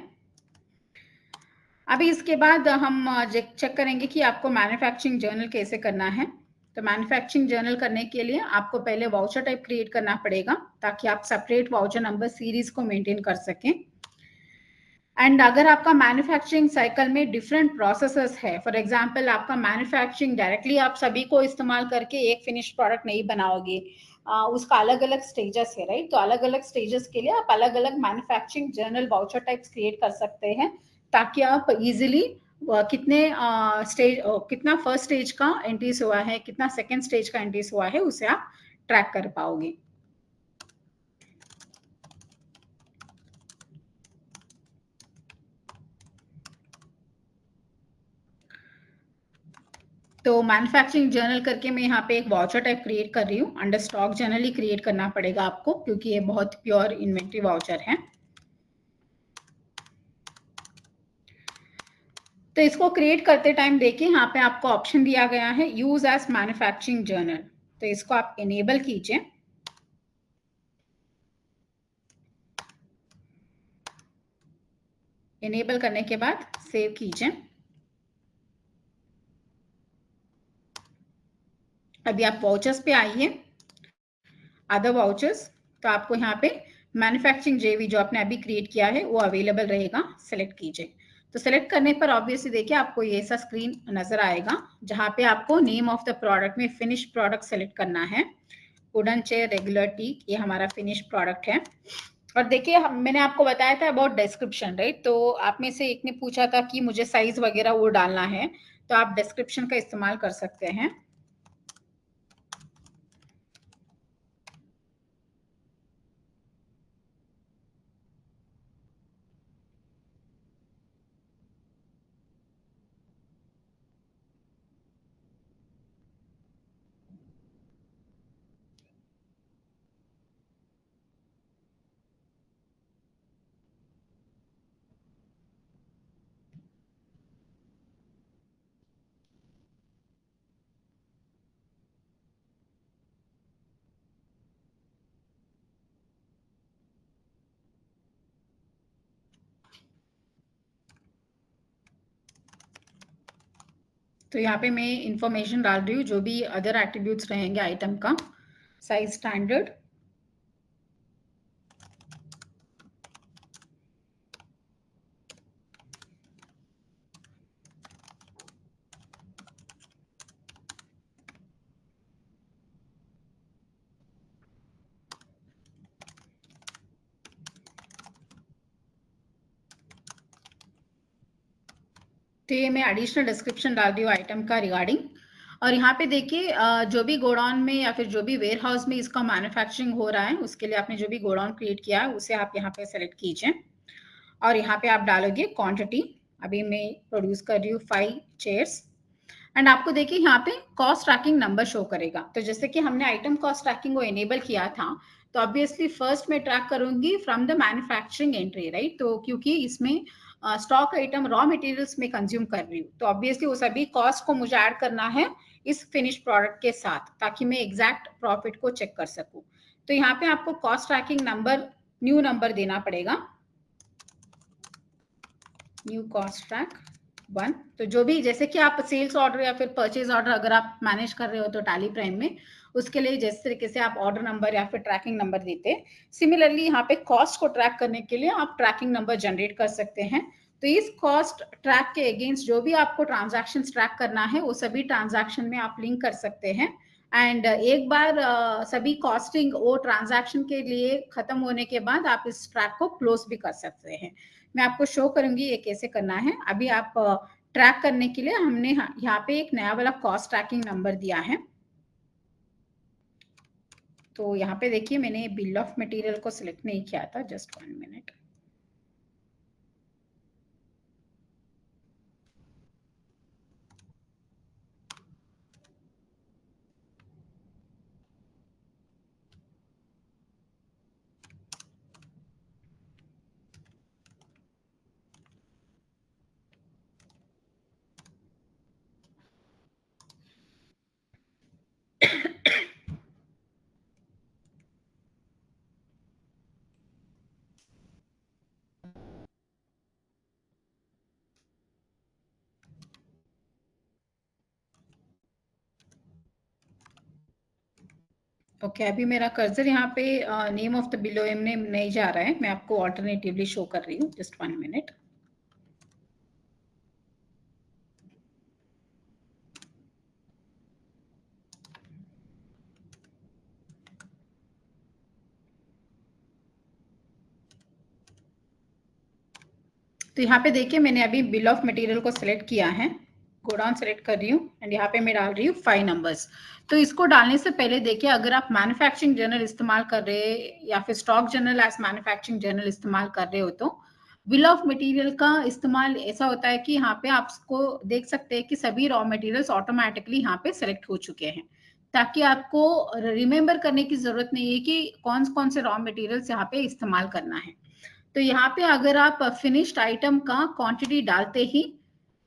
अभी इसके बाद हम चेक करेंगे कि आपको मैन्युफैक्चरिंग जर्नल कैसे करना है। तो मैन्युफैक्चरिंग जर्नल करने के लिए आपको पहले वाउचर टाइप क्रिएट करना पड़ेगा ताकि आप सेपरेट वाउचर नंबर सीरीज को मेंटेन कर सकें। एंड अगर आपका मैन्युफैक्चरिंग साइकिल में डिफरेंट प्रोसेसेस है, फॉर एग्जांपल आपका मैन्युफैक्चरिंग डायरेक्टली आप सभी को इस्तेमाल करके एक फिनिश प्रोडक्ट नहीं बनाओगे, उसका अलग अलग स्टेजेस है, राइट। तो अलग अलग स्टेजेस के लिए आप अलग अलग manufacturing journal voucher types create कर सकते हैं ताकि आप इजीली कितने स्टेज कितना फर्स्ट स्टेज का एंट्रीज हुआ है, कितना सेकेंड स्टेज का एंट्रीज हुआ है उसे आप ट्रैक कर पाओगे। तो मैन्युफैक्चरिंग जर्नल करके मैं यहाँ पे एक वाउचर टाइप क्रिएट कर रही हूँ। अंडर स्टॉक जर्नल ही क्रिएट करना पड़ेगा आपको क्योंकि ये बहुत प्योर इन्वेंट्री वाउचर है। तो इसको क्रिएट करते टाइम देखिए यहाँ पे आपको ऑप्शन दिया गया है यूज एज मैन्युफैक्चरिंग जर्नल। तो इसको आप इनेबल कीजिए। इनेबल करने के बाद सेव कीजिए। अभी आप वाउचर्स पे आइए, अदर वाउचर्स। तो आपको यहाँ पे मैन्युफैक्चरिंग जेवी जो आपने अभी क्रिएट किया है वो अवेलेबल रहेगा, सेलेक्ट कीजिए। तो सेलेक्ट करने पर ऑब्वियसली देखिए आपको ये ऐसा स्क्रीन नजर आएगा जहाँ पे आपको नेम ऑफ द प्रोडक्ट में फिनिश प्रोडक्ट सेलेक्ट करना है। वुडन चेयर रेगुलर टीक ये हमारा फिनिश प्रोडक्ट है। और देखिए मैंने आपको बताया था अबाउट डिस्क्रिप्शन, राइट। तो आप में से एक ने पूछा था कि मुझे साइज वगैरह वो डालना है, तो आप डिस्क्रिप्शन का इस्तेमाल कर सकते हैं। तो यहाँ पे मैं इंफॉर्मेशन डाल रही हूँ जो भी अदर एट्रीब्यूट्स रहेंगे आइटम का, साइज स्टैंडर्ड, तो ये मैं एडिशनल डिस्क्रिप्शन डाल रही हूँ आइटम का रिगार्डिंग। और यहाँ पे देखिए जो भी गोडाउन में या फिर जो भी वेयर हाउस में इसका मैन्युफैक्चरिंग हो रहा है, उसके लिए आपने जो भी गोडाउन क्रिएट किया है उसे आप यहाँ पे सेलेक्ट कीजिए और यहाँ पे आप डालोगे क्वांटिटी। अभी मैं प्रोड्यूस कर रही हूँ 5 चेयर्स एंड आपको देखिए यहाँ पे कॉस्ट ट्रैकिंग नंबर शो करेगा। तो जैसे कि हमने आइटम कॉस्ट ट्रैकिंग को एनेबल किया था, तो ऑब्वियसली फर्स्ट मैं ट्रैक करूंगी from the manufacturing entry, right. तो क्योंकि इसमें स्टॉक आइटम रॉ मटेरियल्स में कंज्यूम कर रही हूँ, तो ऑब्वियसली वो सभी कॉस्ट को मुझे ऐड करना है इस फिनिश प्रोडक्ट के साथ, ताकि मैं एग्जैक्ट प्रॉफिट को चेक कर सकूं। तो यहाँ पे आपको cost tracking number new number देना पड़ेगा, न्यू कॉस्ट ट्रैक 1। तो जो भी जैसे कि आप सेल्स ऑर्डर या फिर परचेज ऑर्डर अगर आप मैनेज कर रहे हो तो टैली प्राइम में, उसके लिए जिस तरीके से आप ऑर्डर नंबर या फिर ट्रैकिंग नंबर देते हैं, सिमिलरली यहाँ पे कॉस्ट को ट्रैक करने के लिए आप ट्रैकिंग नंबर जनरेट कर सकते हैं। तो इस कॉस्ट ट्रैक के अगेंस्ट जो भी आपको ट्रांजैक्शन ट्रैक करना है वो सभी ट्रांजैक्शन में आप लिंक कर सकते हैं। एंड एक बार सभी कॉस्टिंग वो ट्रांजैक्शन के लिए खत्म होने के बाद आप इस ट्रैक को क्लोज भी कर सकते हैं। मैं आपको शो करूंगी ये कैसे करना है। अभी आप ट्रैक करने के लिए हमने यहाँ पे एक नया वाला कॉस्ट ट्रैकिंग नंबर दिया है। तो यहाँ पे देखिए मैंने बिल ऑफ मटेरियल को सिलेक्ट नहीं किया था, जस्ट 1 मिनट। ओके अभी मेरा कर्सर यहाँ पे name of the below M name नहीं जा रहा है, मैं आपको ऑल्टरनेटिवली शो कर रही हूँ, जस्ट 1 मिनट। तो यहाँ पे देखिए मैंने अभी बिल ऑफ मटेरियल को सिलेक्ट किया है, गोडाउन सेलेक्ट कर रही हूँ एंड यहाँ पे मैं डाल रही हूँ 5 नंबर्स। तो इसको डालने से पहले देखिए अगर आप मैन्युफैक्चरिंग जर्नल इस्तेमाल कर रहे हैं या फिर stock journal as manufacturing journal इस्तेमाल कर रहे हो, तो बिल ऑफ मटेरियल का इस्तेमाल ऐसा होता है कि यहाँ पे आपको देख सकते हैं कि सभी रॉ मटेरियल्स ऑटोमेटिकली यहाँ पे सेलेक्ट हो चुके हैं, ताकि आपको रिमेम्बर करने की जरूरत नहीं है कि कौन कौन से रॉ मटेरियल्स यहाँ पे इस्तेमाल करना है। तो यहाँ पे अगर आप फिनिश्ड आइटम का क्वांटिटी डालते ही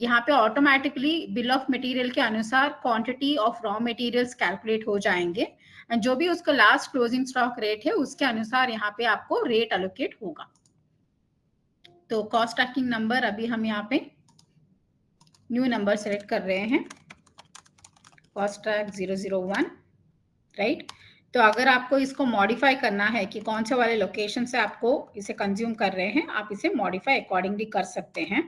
यहाँ पे ऑटोमेटिकली बिल ऑफ मटेरियल के अनुसार quantity of raw materials calculate हो जाएंगे एंड जो भी उसका लास्ट क्लोजिंग स्टॉक रेट है उसके अनुसार यहाँ पे आपको रेट एलोकेट होगा। तो कॉस्ट ट्रैकिंग नंबर अभी हम यहाँ पे न्यू नंबर सेलेक्ट कर रहे हैं, कॉस्ट ट्रैक 001, राइट। तो अगर आपको इसको मॉडिफाई करना है कि कौन से वाले लोकेशन से आपको इसे कंज्यूम कर रहे हैं, आप इसे मॉडिफाई अकॉर्डिंगली कर सकते हैं।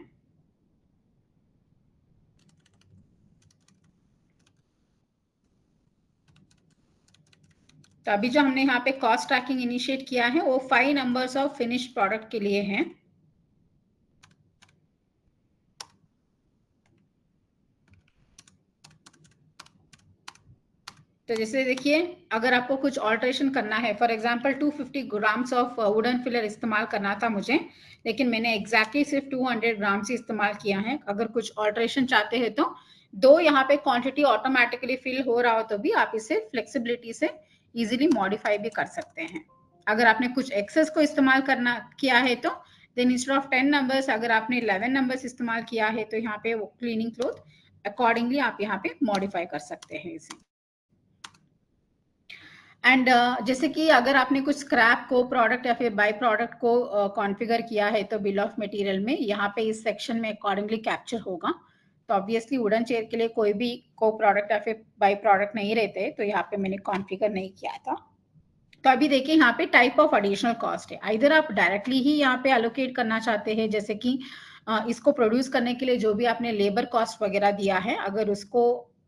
तो अभी जो हमने यहाँ पे कॉस्ट ट्रैकिंग इनिशिएट किया है वो 5 नंबर्स ऑफ फिनिश्ड प्रोडक्ट के लिए हैं। तो जैसे देखिए अगर आपको कुछ ऑल्ट्रेशन करना है, for example 250 grams of wooden filler इस्तेमाल करना था मुझे, लेकिन मैंने एग्जैक्टली सिर्फ 200 ग्राम से इस्तेमाल किया है। अगर कुछ ऑल्ट्रेशन चाहते हैं तो दो यहाँ पे क्वांटिटी ऑटोमेटिकली फिल हो रहा हो तो भी आप इसे फ्लेक्सिबिलिटी से इजीली मॉडिफाई भी कर सकते हैं। अगर आपने कुछ एक्सेस को इस्तेमाल करना किया है तो देन इंस्टेड ऑफ 10 नंबर्स अगर आपने 11 नंबर्स इस्तेमाल किया है तो यहाँ पे वो क्लीनिंग क्लोथ अकॉर्डिंगली आप यहाँ पे मॉडिफाई कर सकते हैं इसे। एंड जैसे कि अगर आपने कुछ स्क्रैप को प्रोडक्ट या फिर बाई प्रोडक्ट को कॉन्फ़िगर किया है तो बिल ऑफ मटेरियल में यहाँ पे इस सेक्शन में अकॉर्डिंगली कैप्चर होगा। तो ऑब्वियसली वुडन चेयर के लिए कोई भी को प्रोडक्ट या फिर बाई प्रोडक्ट नहीं रहते, तो यहाँ पे मैंने कॉन्फ़िगर नहीं किया था। तो अभी देखिए यहाँ पे टाइप ऑफ एडिशनल कॉस्ट है, इधर आप डायरेक्टली ही यहाँ पे एलोकेट करना चाहते हैं, जैसे कि इसको प्रोड्यूस करने के लिए जो भी आपने लेबर कॉस्ट वगैरह दिया है,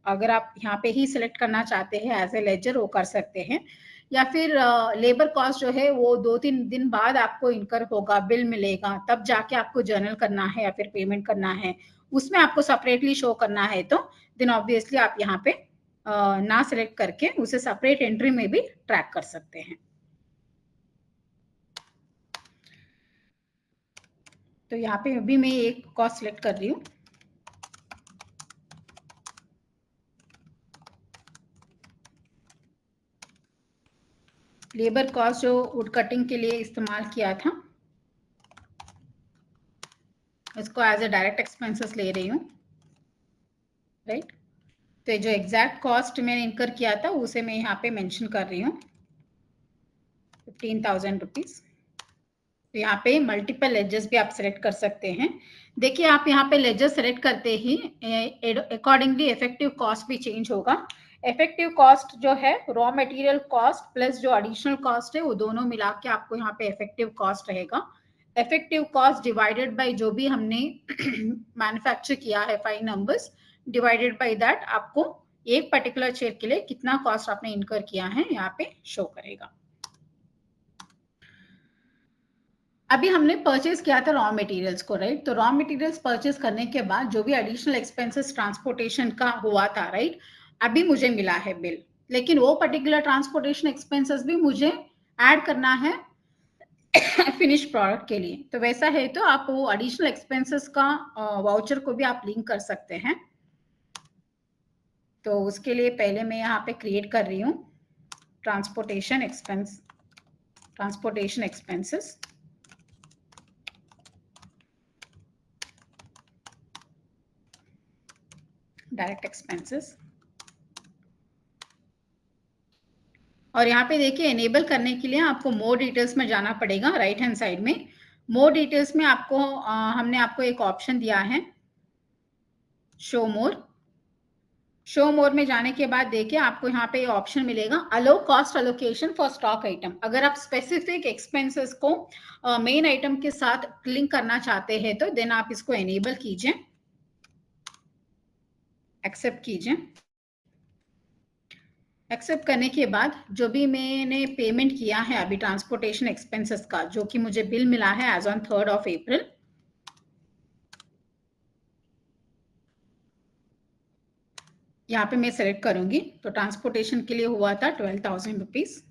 अगर आप यहाँ पे ही सिलेक्ट करना चाहते हैं एज ए लेजर वो कर सकते हैं, या फिर लेबर कॉस्ट जो है वो 2-3 दिन बाद आपको इनकर होगा, बिल मिलेगा, तब जाके आपको जर्नल करना है या फिर पेमेंट करना है, उसमें आपको सेपरेटली शो करना है तो देन ऑब्वियसली आप यहाँ पे ना सिलेक्ट करके उसे सेपरेट एंट्री में भी ट्रैक कर सकते हैं। तो यहाँ पे अभी मैं एक कॉस्ट सिलेक्ट कर रही हूँ। लेबर कॉस्ट जो वुड कटिंग के लिए इस्तेमाल किया था, इसको एज ए डायरेक्ट एक्सपेंसेस ले रही हूँ, राइट। तो जो एग्जैक्ट कॉस्ट मैंने इनकर किया था उसे मैं यहाँ पे मेंशन कर रही हूँ, 15,000 रुपीज। तो यहाँ पे मल्टीपल लेजर्स भी आप सेलेक्ट कर सकते हैं। देखिए आप यहाँ पे लेजर सेलेक्ट करते ही अकॉर्डिंगली इफेक्टिव कॉस्ट भी चेंज होगा। इफेक्टिव कॉस्ट जो है रॉ मटेरियल कॉस्ट प्लस जो एडिशनल कॉस्ट है वो दोनों मिला के आपको यहाँ पे इफेक्टिव कॉस्ट रहेगा। इफेक्टिव कॉस्ट डिवाइडेड बाय जो भी हमने मैन्युफैक्चर किया है 5 नंबर्स डिवाइडेड बाय दैट आपको एक पर्टिकुलर चेयर के लिए कितना कॉस्ट आपने इनकर किया है यहाँ पे शो करेगा। अभी हमने परचेज किया था रॉ मटेरियल्स को, राइट। तो रॉ मटेरियल्स परचेज करने के बाद जो भी एडिशनल एक्सपेंसेस ट्रांसपोर्टेशन का हुआ था, राइट, अभी मुझे मिला है बिल, लेकिन वो पर्टिकुलर ट्रांसपोर्टेशन एक्सपेंसेस भी मुझे ऐड करना है फिनिश प्रोडक्ट के लिए। तो वैसा है तो आप वो एडिशनल एक्सपेंसेस का वाउचर को भी आप लिंक कर सकते हैं। तो उसके लिए पहले मैं यहाँ पे क्रिएट कर रही हूँ ट्रांसपोर्टेशन एक्सपेंसेस। डायरेक्ट एक्सपेंसेस, और यहाँ पे देखिए एनेबल करने के लिए आपको मोर डिटेल्स में जाना पड़ेगा। राइट हैंड साइड में मोर डिटेल्स में आपको हमने आपको एक ऑप्शन दिया है शो मोर में जाने के बाद देखिए आपको यहाँ पे ऑप्शन मिलेगा allow cost allocation for stock item. अगर आप स्पेसिफिक एक्सपेंसेस को मेन आइटम के साथ लिंक करना चाहते हैं तो देन आप इसको एनेबल कीजिए, एक्सेप्ट कीजिए। एक्सेप्ट करने के बाद जो भी मैंने पेमेंट किया है अभी ट्रांसपोर्टेशन एक्सपेंसेस का, जो कि मुझे बिल मिला है as on 3rd of April, यहाँ पे मैं सेलेक्ट करूंगी। तो ट्रांसपोर्टेशन के लिए हुआ था 12,000 रुपीज।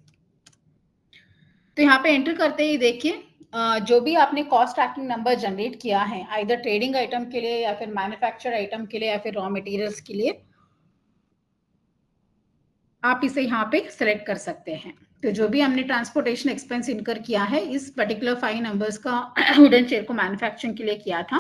तो यहाँ पे एंटर करते ही देखिए जो भी आपने कॉस्ट ट्रैकिंग नंबर जनरेट किया है आइदर ट्रेडिंग आइटम के लिए या फिर मैन्युफैक्चर आइटम के लिए या फिर रॉ मटेरियल्स के लिए, आप इसे यहाँ पे सेलेक्ट कर सकते हैं। तो जो भी हमने ट्रांसपोर्टेशन एक्सपेंस इनकर किया है इस पर्टिकुलर 5 नंबर्स का वुडन चेयर को मैन्युफैक्चरिंग के लिए किया था,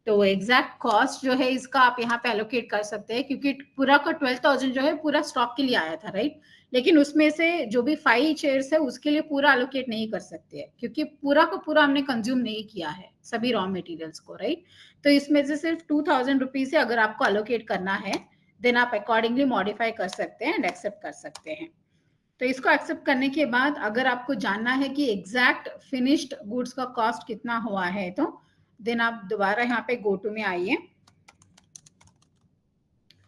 तो एग्जैक्ट कॉस्ट जो है इसका आप यहाँ पे एलोकेट कर सकते हैं, क्योंकि पूरा का 12,000 जो है पूरा स्टॉक के लिए आया था, राइट। लेकिन उसमें से जो भी 5 चेयर्स है उसके लिए पूरा एलोकेट नहीं कर सकते हैं, क्योंकि पूरा का पूरा हमने कंज्यूम नहीं किया है सभी रॉ मटेरियल्स को, राइट। तो इसमें से सिर्फ 2,000 रुपीज से अगर आपको एलोकेट करना है देन आप अकॉर्डिंगली मॉडिफाई कर सकते हैं एंड एक्सेप्ट कर सकते हैं। तो इसको एक्सेप्ट करने के बाद अगर आपको जानना है कि एग्जैक्ट फिनिश्ड गुड्स का कॉस्ट कितना हुआ है तो देन आप दोबारा यहाँ पे गो टू में आइए,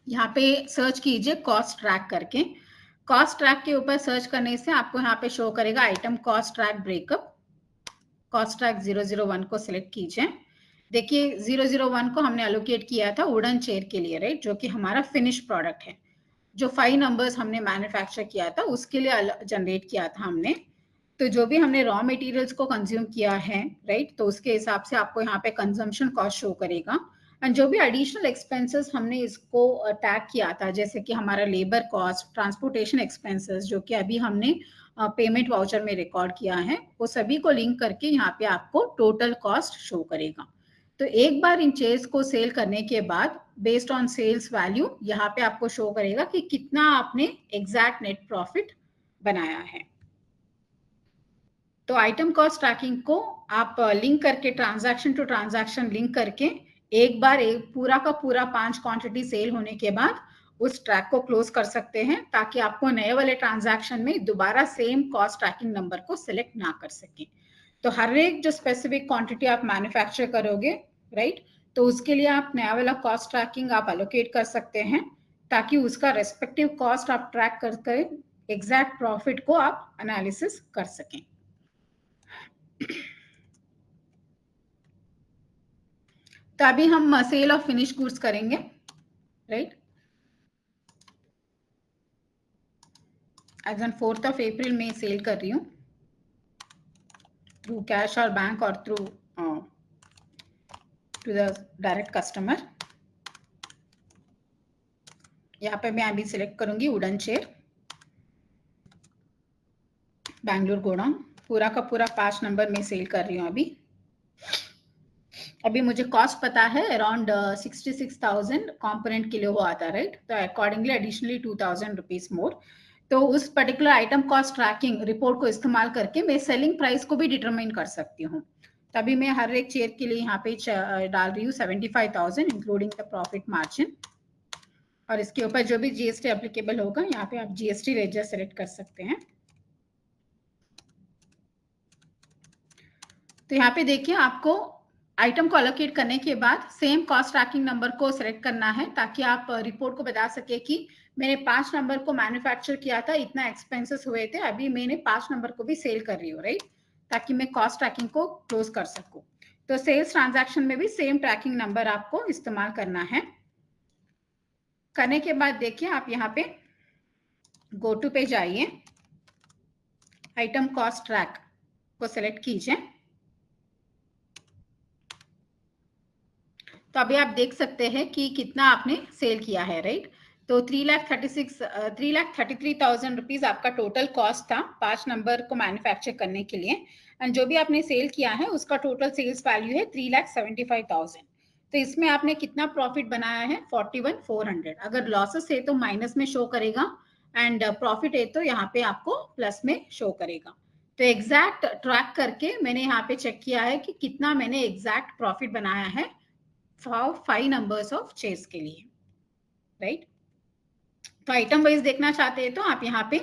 यहाँ पे सर्च कीजिए कॉस्ट ट्रैक करके। कॉस्ट ट्रैक के ऊपर सर्च करने से आपको यहाँ पे शो करेगा item cost track breakup. Cost track 001 को सिलेक्ट कीजिए। देखिए 001 को हमने एलोकेट किया था वुडन चेयर के लिए, राइट, जो कि हमारा फिनिश प्रोडक्ट है। जो 5 नंबर्स हमने मैन्युफैक्चर किया था उसके लिए जनरेट किया था हमने। तो जो भी हमने रॉ मटेरियल्स को कंज्यूम किया है, राइट, तो उसके हिसाब से आपको यहाँ पे कंजम्पशन कॉस्ट शो करेगा। एंड जो भी एडिशनल एक्सपेंसेस हमने इसको टैग किया था, जैसे कि हमारा लेबर कॉस्ट, ट्रांसपोर्टेशन एक्सपेंसेस, जो कि अभी हमने पेमेंट वाउचर में रिकॉर्ड किया है, वो सभी को लिंक करके यहाँ पे आपको टोटल कॉस्ट शो करेगा। तो एक बार इन चेयर्स को सेल करने के बाद बेस्ड ऑन सेल्स वैल्यू यहाँ पे आपको शो करेगा कि कितना आपने एग्जैक्ट नेट प्रॉफिट बनाया है। तो आइटम कॉस्ट ट्रैकिंग को आप लिंक करके ट्रांजैक्शन टू ट्रांजैक्शन लिंक करके एक बार पूरा का पूरा 5 क्वांटिटी सेल होने के बाद उस ट्रैक को क्लोज कर सकते हैं, ताकि आपको नए वाले ट्रांजैक्शन में दोबारा सेम कॉस्ट ट्रैकिंग नंबर को सिलेक्ट ना कर सके। तो हर एक जो स्पेसिफिक क्वांटिटी आप मैन्युफैक्चर करोगे, राइट, तो उसके लिए आप नया वाला कॉस्ट ट्रैकिंग आप एलोकेट कर सकते हैं, ताकि उसका रेस्पेक्टिव कॉस्ट आप ट्रैक करके एग्जैक्ट प्रॉफिट को आप एनालिसिस कर सकें। तो अभी हम सेल ऑफ फिनिश गुड्स करेंगे, right. As on 4th of April में सेल कर रही हूँ थ्रू कैश और बैंक और through to the direct customer. यहाँ पे मैं अभी सिलेक्ट करूंगी वुडन चेयर, बैंगलोर गोडाउन, पूरा का पूरा 5 नंबर में सेल कर रही हूँ अभी। अभी मुझे कॉस्ट पता है अराउंड 66,000 कॉम्पोनेंट किलो वो आता, राइट। तो अकॉर्डिंगली एडिशनली 2,000 रुपीज मोर। तो उस particular item cost tracking report को इस्तेमाल करके मैं सेलिंग प्राइस को भी डिटरमाइन कर सकती हूँ। तभी मैं हर एक चेयर के लिए यहाँ पे डाल रही हूँ 75,000 इंक्लूडिंग द प्रॉफिट मार्जिन, और इसके ऊपर जो भी जीएसटी एप्लीकेबल होगा यहाँ पे आप जीएसटी लेजर सेलेक्ट कर सकते हैं। तो यहाँ पे देखिए आपको आइटम को अलोकेट करने के बाद सेम कॉस्ट ट्रैकिंग नंबर को सिलेक्ट करना है ताकि आप रिपोर्ट को बता सके कि मैंने 5 नंबर को मैन्युफैक्चर किया था, इतना एक्सपेंसेस हुए थे, अभी मैंने 5 नंबर को भी सेल कर रही हूँ, राइट, ताकि मैं कॉस्ट ट्रैकिंग को क्लोज कर सकूं। तो सेल्स ट्रांजैक्शन में भी सेम ट्रैकिंग नंबर आपको इस्तेमाल करना है। करने के बाद देखिए आप यहाँ पे गो टू पे जाइए, आइटम कॉस्ट ट्रैक को सिलेक्ट कीजिए। तो अभी आप देख सकते हैं कि कितना आपने सेल किया है, राइट। तो 3,33,000 रुपीज आपका टोटल कॉस्ट था 5 नंबर को मैन्युफैक्चर करने के लिए, एंड जो भी आपने सेल किया है उसका टोटल सेल्स वैल्यू है 3,75,000। तो इसमें आपने कितना प्रॉफिट बनाया है 41,400। अगर लॉसेस है तो माइनस में शो करेगा, एंड प्रॉफिट है तो यहाँ पे आपको प्लस में शो करेगा। तो एग्जैक्ट ट्रैक करके मैंने यहाँ पे चेक किया है कि कितना मैंने एग्जैक्ट प्रॉफिट बनाया है 5 नंबर्स ऑफ चेयर्स के लिए, राइट। तो आइटम वाइज देखना चाहते हैं तो आप यहाँ पे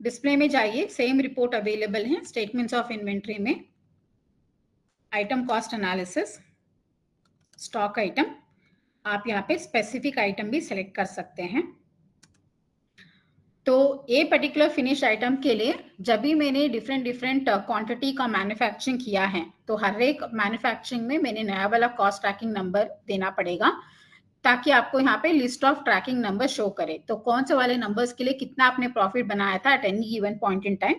डिस्प्ले में जाइए, सेम रिपोर्ट अवेलेबल है स्टेटमेंट्स ऑफ इन्वेंट्री में, item cost analysis, stock item, आप यहाँ पे स्पेसिफिक आइटम भी सिलेक्ट कर सकते हैं। तो ये पर्टिकुलर फिनिश आइटम के लिए जब भी मैंने डिफरेंट क्वांटिटी का मैन्युफैक्चरिंग किया है तो हर एक मैन्युफैक्चरिंग में मैंने नया वाला कॉस्ट ट्रैकिंग नंबर देना पड़ेगा ताकि आपको यहाँ पे list of tracking number show करे। तो कौन से वाले नंबर्स के लिए कितना आपने प्रॉफिट बनाया था eight any given point in time,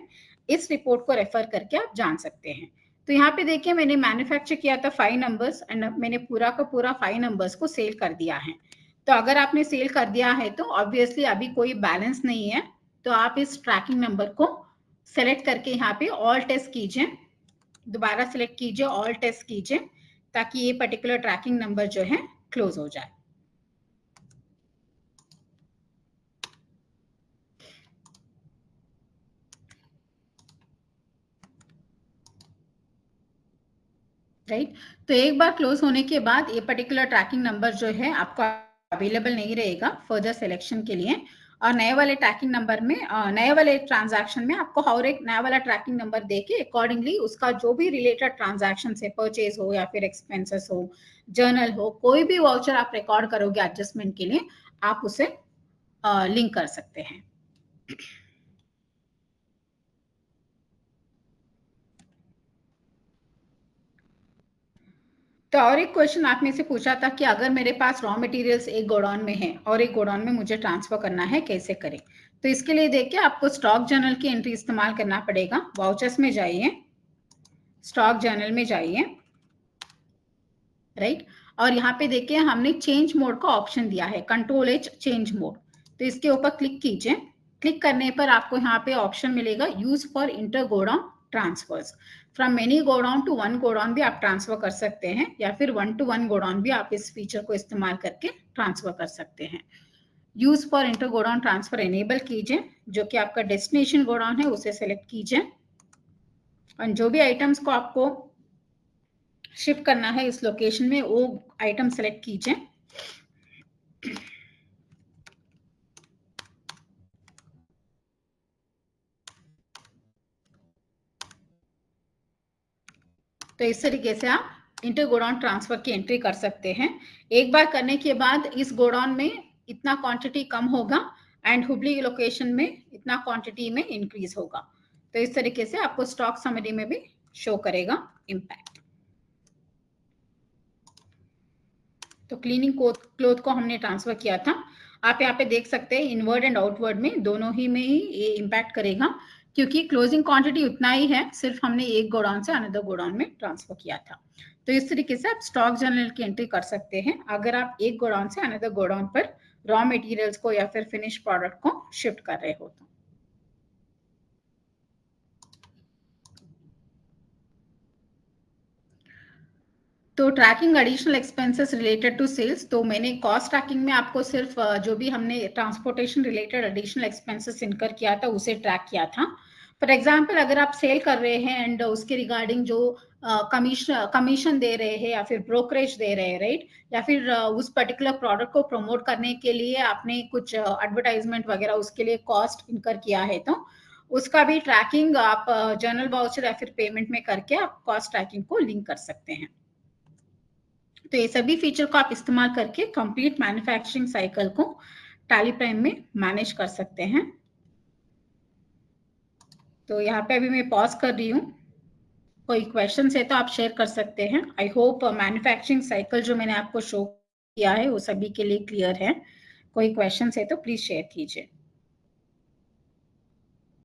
इस रिपोर्ट को रेफर करके आप जान सकते हैं। तो यहाँ पे देखिए मैंने मैन्युफैक्चर किया था 5 नंबर्स एंड मैंने पूरा का पूरा 5 नंबर्स को सेल कर दिया है। तो अगर आपने सेल कर दिया है तो ऑब्वियसली अभी कोई बैलेंस नहीं है, तो आप इस ट्रैकिंग नंबर को सेलेक्ट करके यहाँ पे ऑल टेस्ट कीजिए, दोबारा सेलेक्ट कीजिए, ऑल टेस्ट कीजिए, ताकि ये पर्टिकुलर ट्रैकिंग नंबर जो है क्लोज हो जाए। राइट। तो एक बार क्लोज होने के बाद ये पर्टिकुलर ट्रैकिंग नंबर जो है आपको अवेलेबल नहीं रहेगा फर्दर सिलेक्शन के लिए, और नए वाले ट्रैकिंग नंबर में नए वाले ट्रांजैक्शन में आपको हर एक नया वाला ट्रैकिंग नंबर देके अकॉर्डिंगली उसका जो भी रिलेटेड ट्रांजैक्शन से परचेज हो या फिर एक्सपेंसेस हो, जर्नल हो, कोई भी वाउचर आप रिकॉर्ड करोगे एडजस्टमेंट के लिए, आप उसे लिंक कर सकते हैं। तो और एक क्वेश्चन आप में से पूछा था कि अगर मेरे पास रॉ मटेरियल्स एक गोडाउन में है और एक गोडाउन में मुझे ट्रांसफर करना है, कैसे करें। तो इसके लिए देखिए आपको स्टॉक जर्नल की एंट्री इस्तेमाल करना पड़ेगा। वाउचर्स में जाइए, स्टॉक जर्नल में जाइए, राइट। और यहाँ पे देखिए हमने चेंज मोड का ऑप्शन दिया है, कंट्रोल एच चेंज मोड। तो इसके ऊपर क्लिक कीजिए। क्लिक करने पर आपको यहाँ पे ऑप्शन मिलेगा use for inter godown transfers. From many godown to one godown भी आप ट्रांसफर कर सकते हैं, या फिर 1 to 1 गोडाउन भी आप इस फीचर को इस्तेमाल करके ट्रांसफर कर सकते हैं। Use for inter godown transfer enable कीजिए, जो कि आपका डेस्टिनेशन गोडाउन है उसे सेलेक्ट कीजिए, और जो भी आइटम्स को आपको शिफ्ट करना है इस लोकेशन में वो आइटम सेलेक्ट कीजिए। तो इस तरीके से आप इंटर गोडाउन ट्रांसफर की एंट्री कर सकते हैं। एक बार करने के बाद इस गोडाउन में इतना क्वांटिटी कम होगा एंड हुबली लोकेशन में इतना क्वांटिटी में इंक्रीज होगा। तो इस तरीके से आपको स्टॉक समरी में भी शो करेगा इम्पैक्ट। तो क्लीनिंग क्लोथ को हमने ट्रांसफर किया था। आप यहाँ पे देख सकते हैं इनवर्ड एंड आउटवर्ड में दोनों ही में ही ये इम्पैक्ट करेगा, क्योंकि क्लोजिंग क्वांटिटी उतना ही है, सिर्फ हमने एक गोडाउन से अनदर गोडाउन में ट्रांसफर किया था। तो इस तरीके से आप स्टॉक जर्नल की एंट्री कर सकते हैं अगर आप एक गोडाउन से अनदर गोडाउन पर रॉ मटेरियल्स को या फिर फिनिश प्रोडक्ट को शिफ्ट कर रहे हो। तो tracking additional expenses related to sales, तो मैंने कॉस्ट ट्रैकिंग में आपको सिर्फ जो भी हमने ट्रांसपोर्टेशन रिलेटेड एडिशनल एक्सपेंसेस इनकर किया था उसे ट्रैक किया था। फॉर एग्जांपल अगर आप सेल कर रहे हैं एंड उसके रिगार्डिंग जो कमीशन दे रहे हैं या फिर ब्रोकरेज दे रहे हैं, राइट, या फिर उस पर्टिकुलर प्रोडक्ट को प्रमोट करने के लिए आपने कुछ एडवर्टाइजमेंट वगैरह उसके लिए कॉस्ट इनकर किया है, तो उसका भी ट्रैकिंग आप जर्नल वाउचर या फिर पेमेंट में करके आप कॉस्ट ट्रैकिंग को लिंक कर सकते हैं। तो ये सभी फीचर को आप इस्तेमाल करके कंप्लीट मैन्युफैक्चरिंग साइकिल को टैली प्राइम में मैनेज कर सकते हैं। तो यहाँ पे अभी मैं पॉज कर रही हूँ, कोई क्वेश्चन है तो आप शेयर कर सकते हैं। आई होप मैन्युफैक्चरिंग साइकिल जो मैंने आपको शो किया है वो सभी के लिए क्लियर है। कोई क्वेश्चन है तो प्लीज शेयर कीजिए।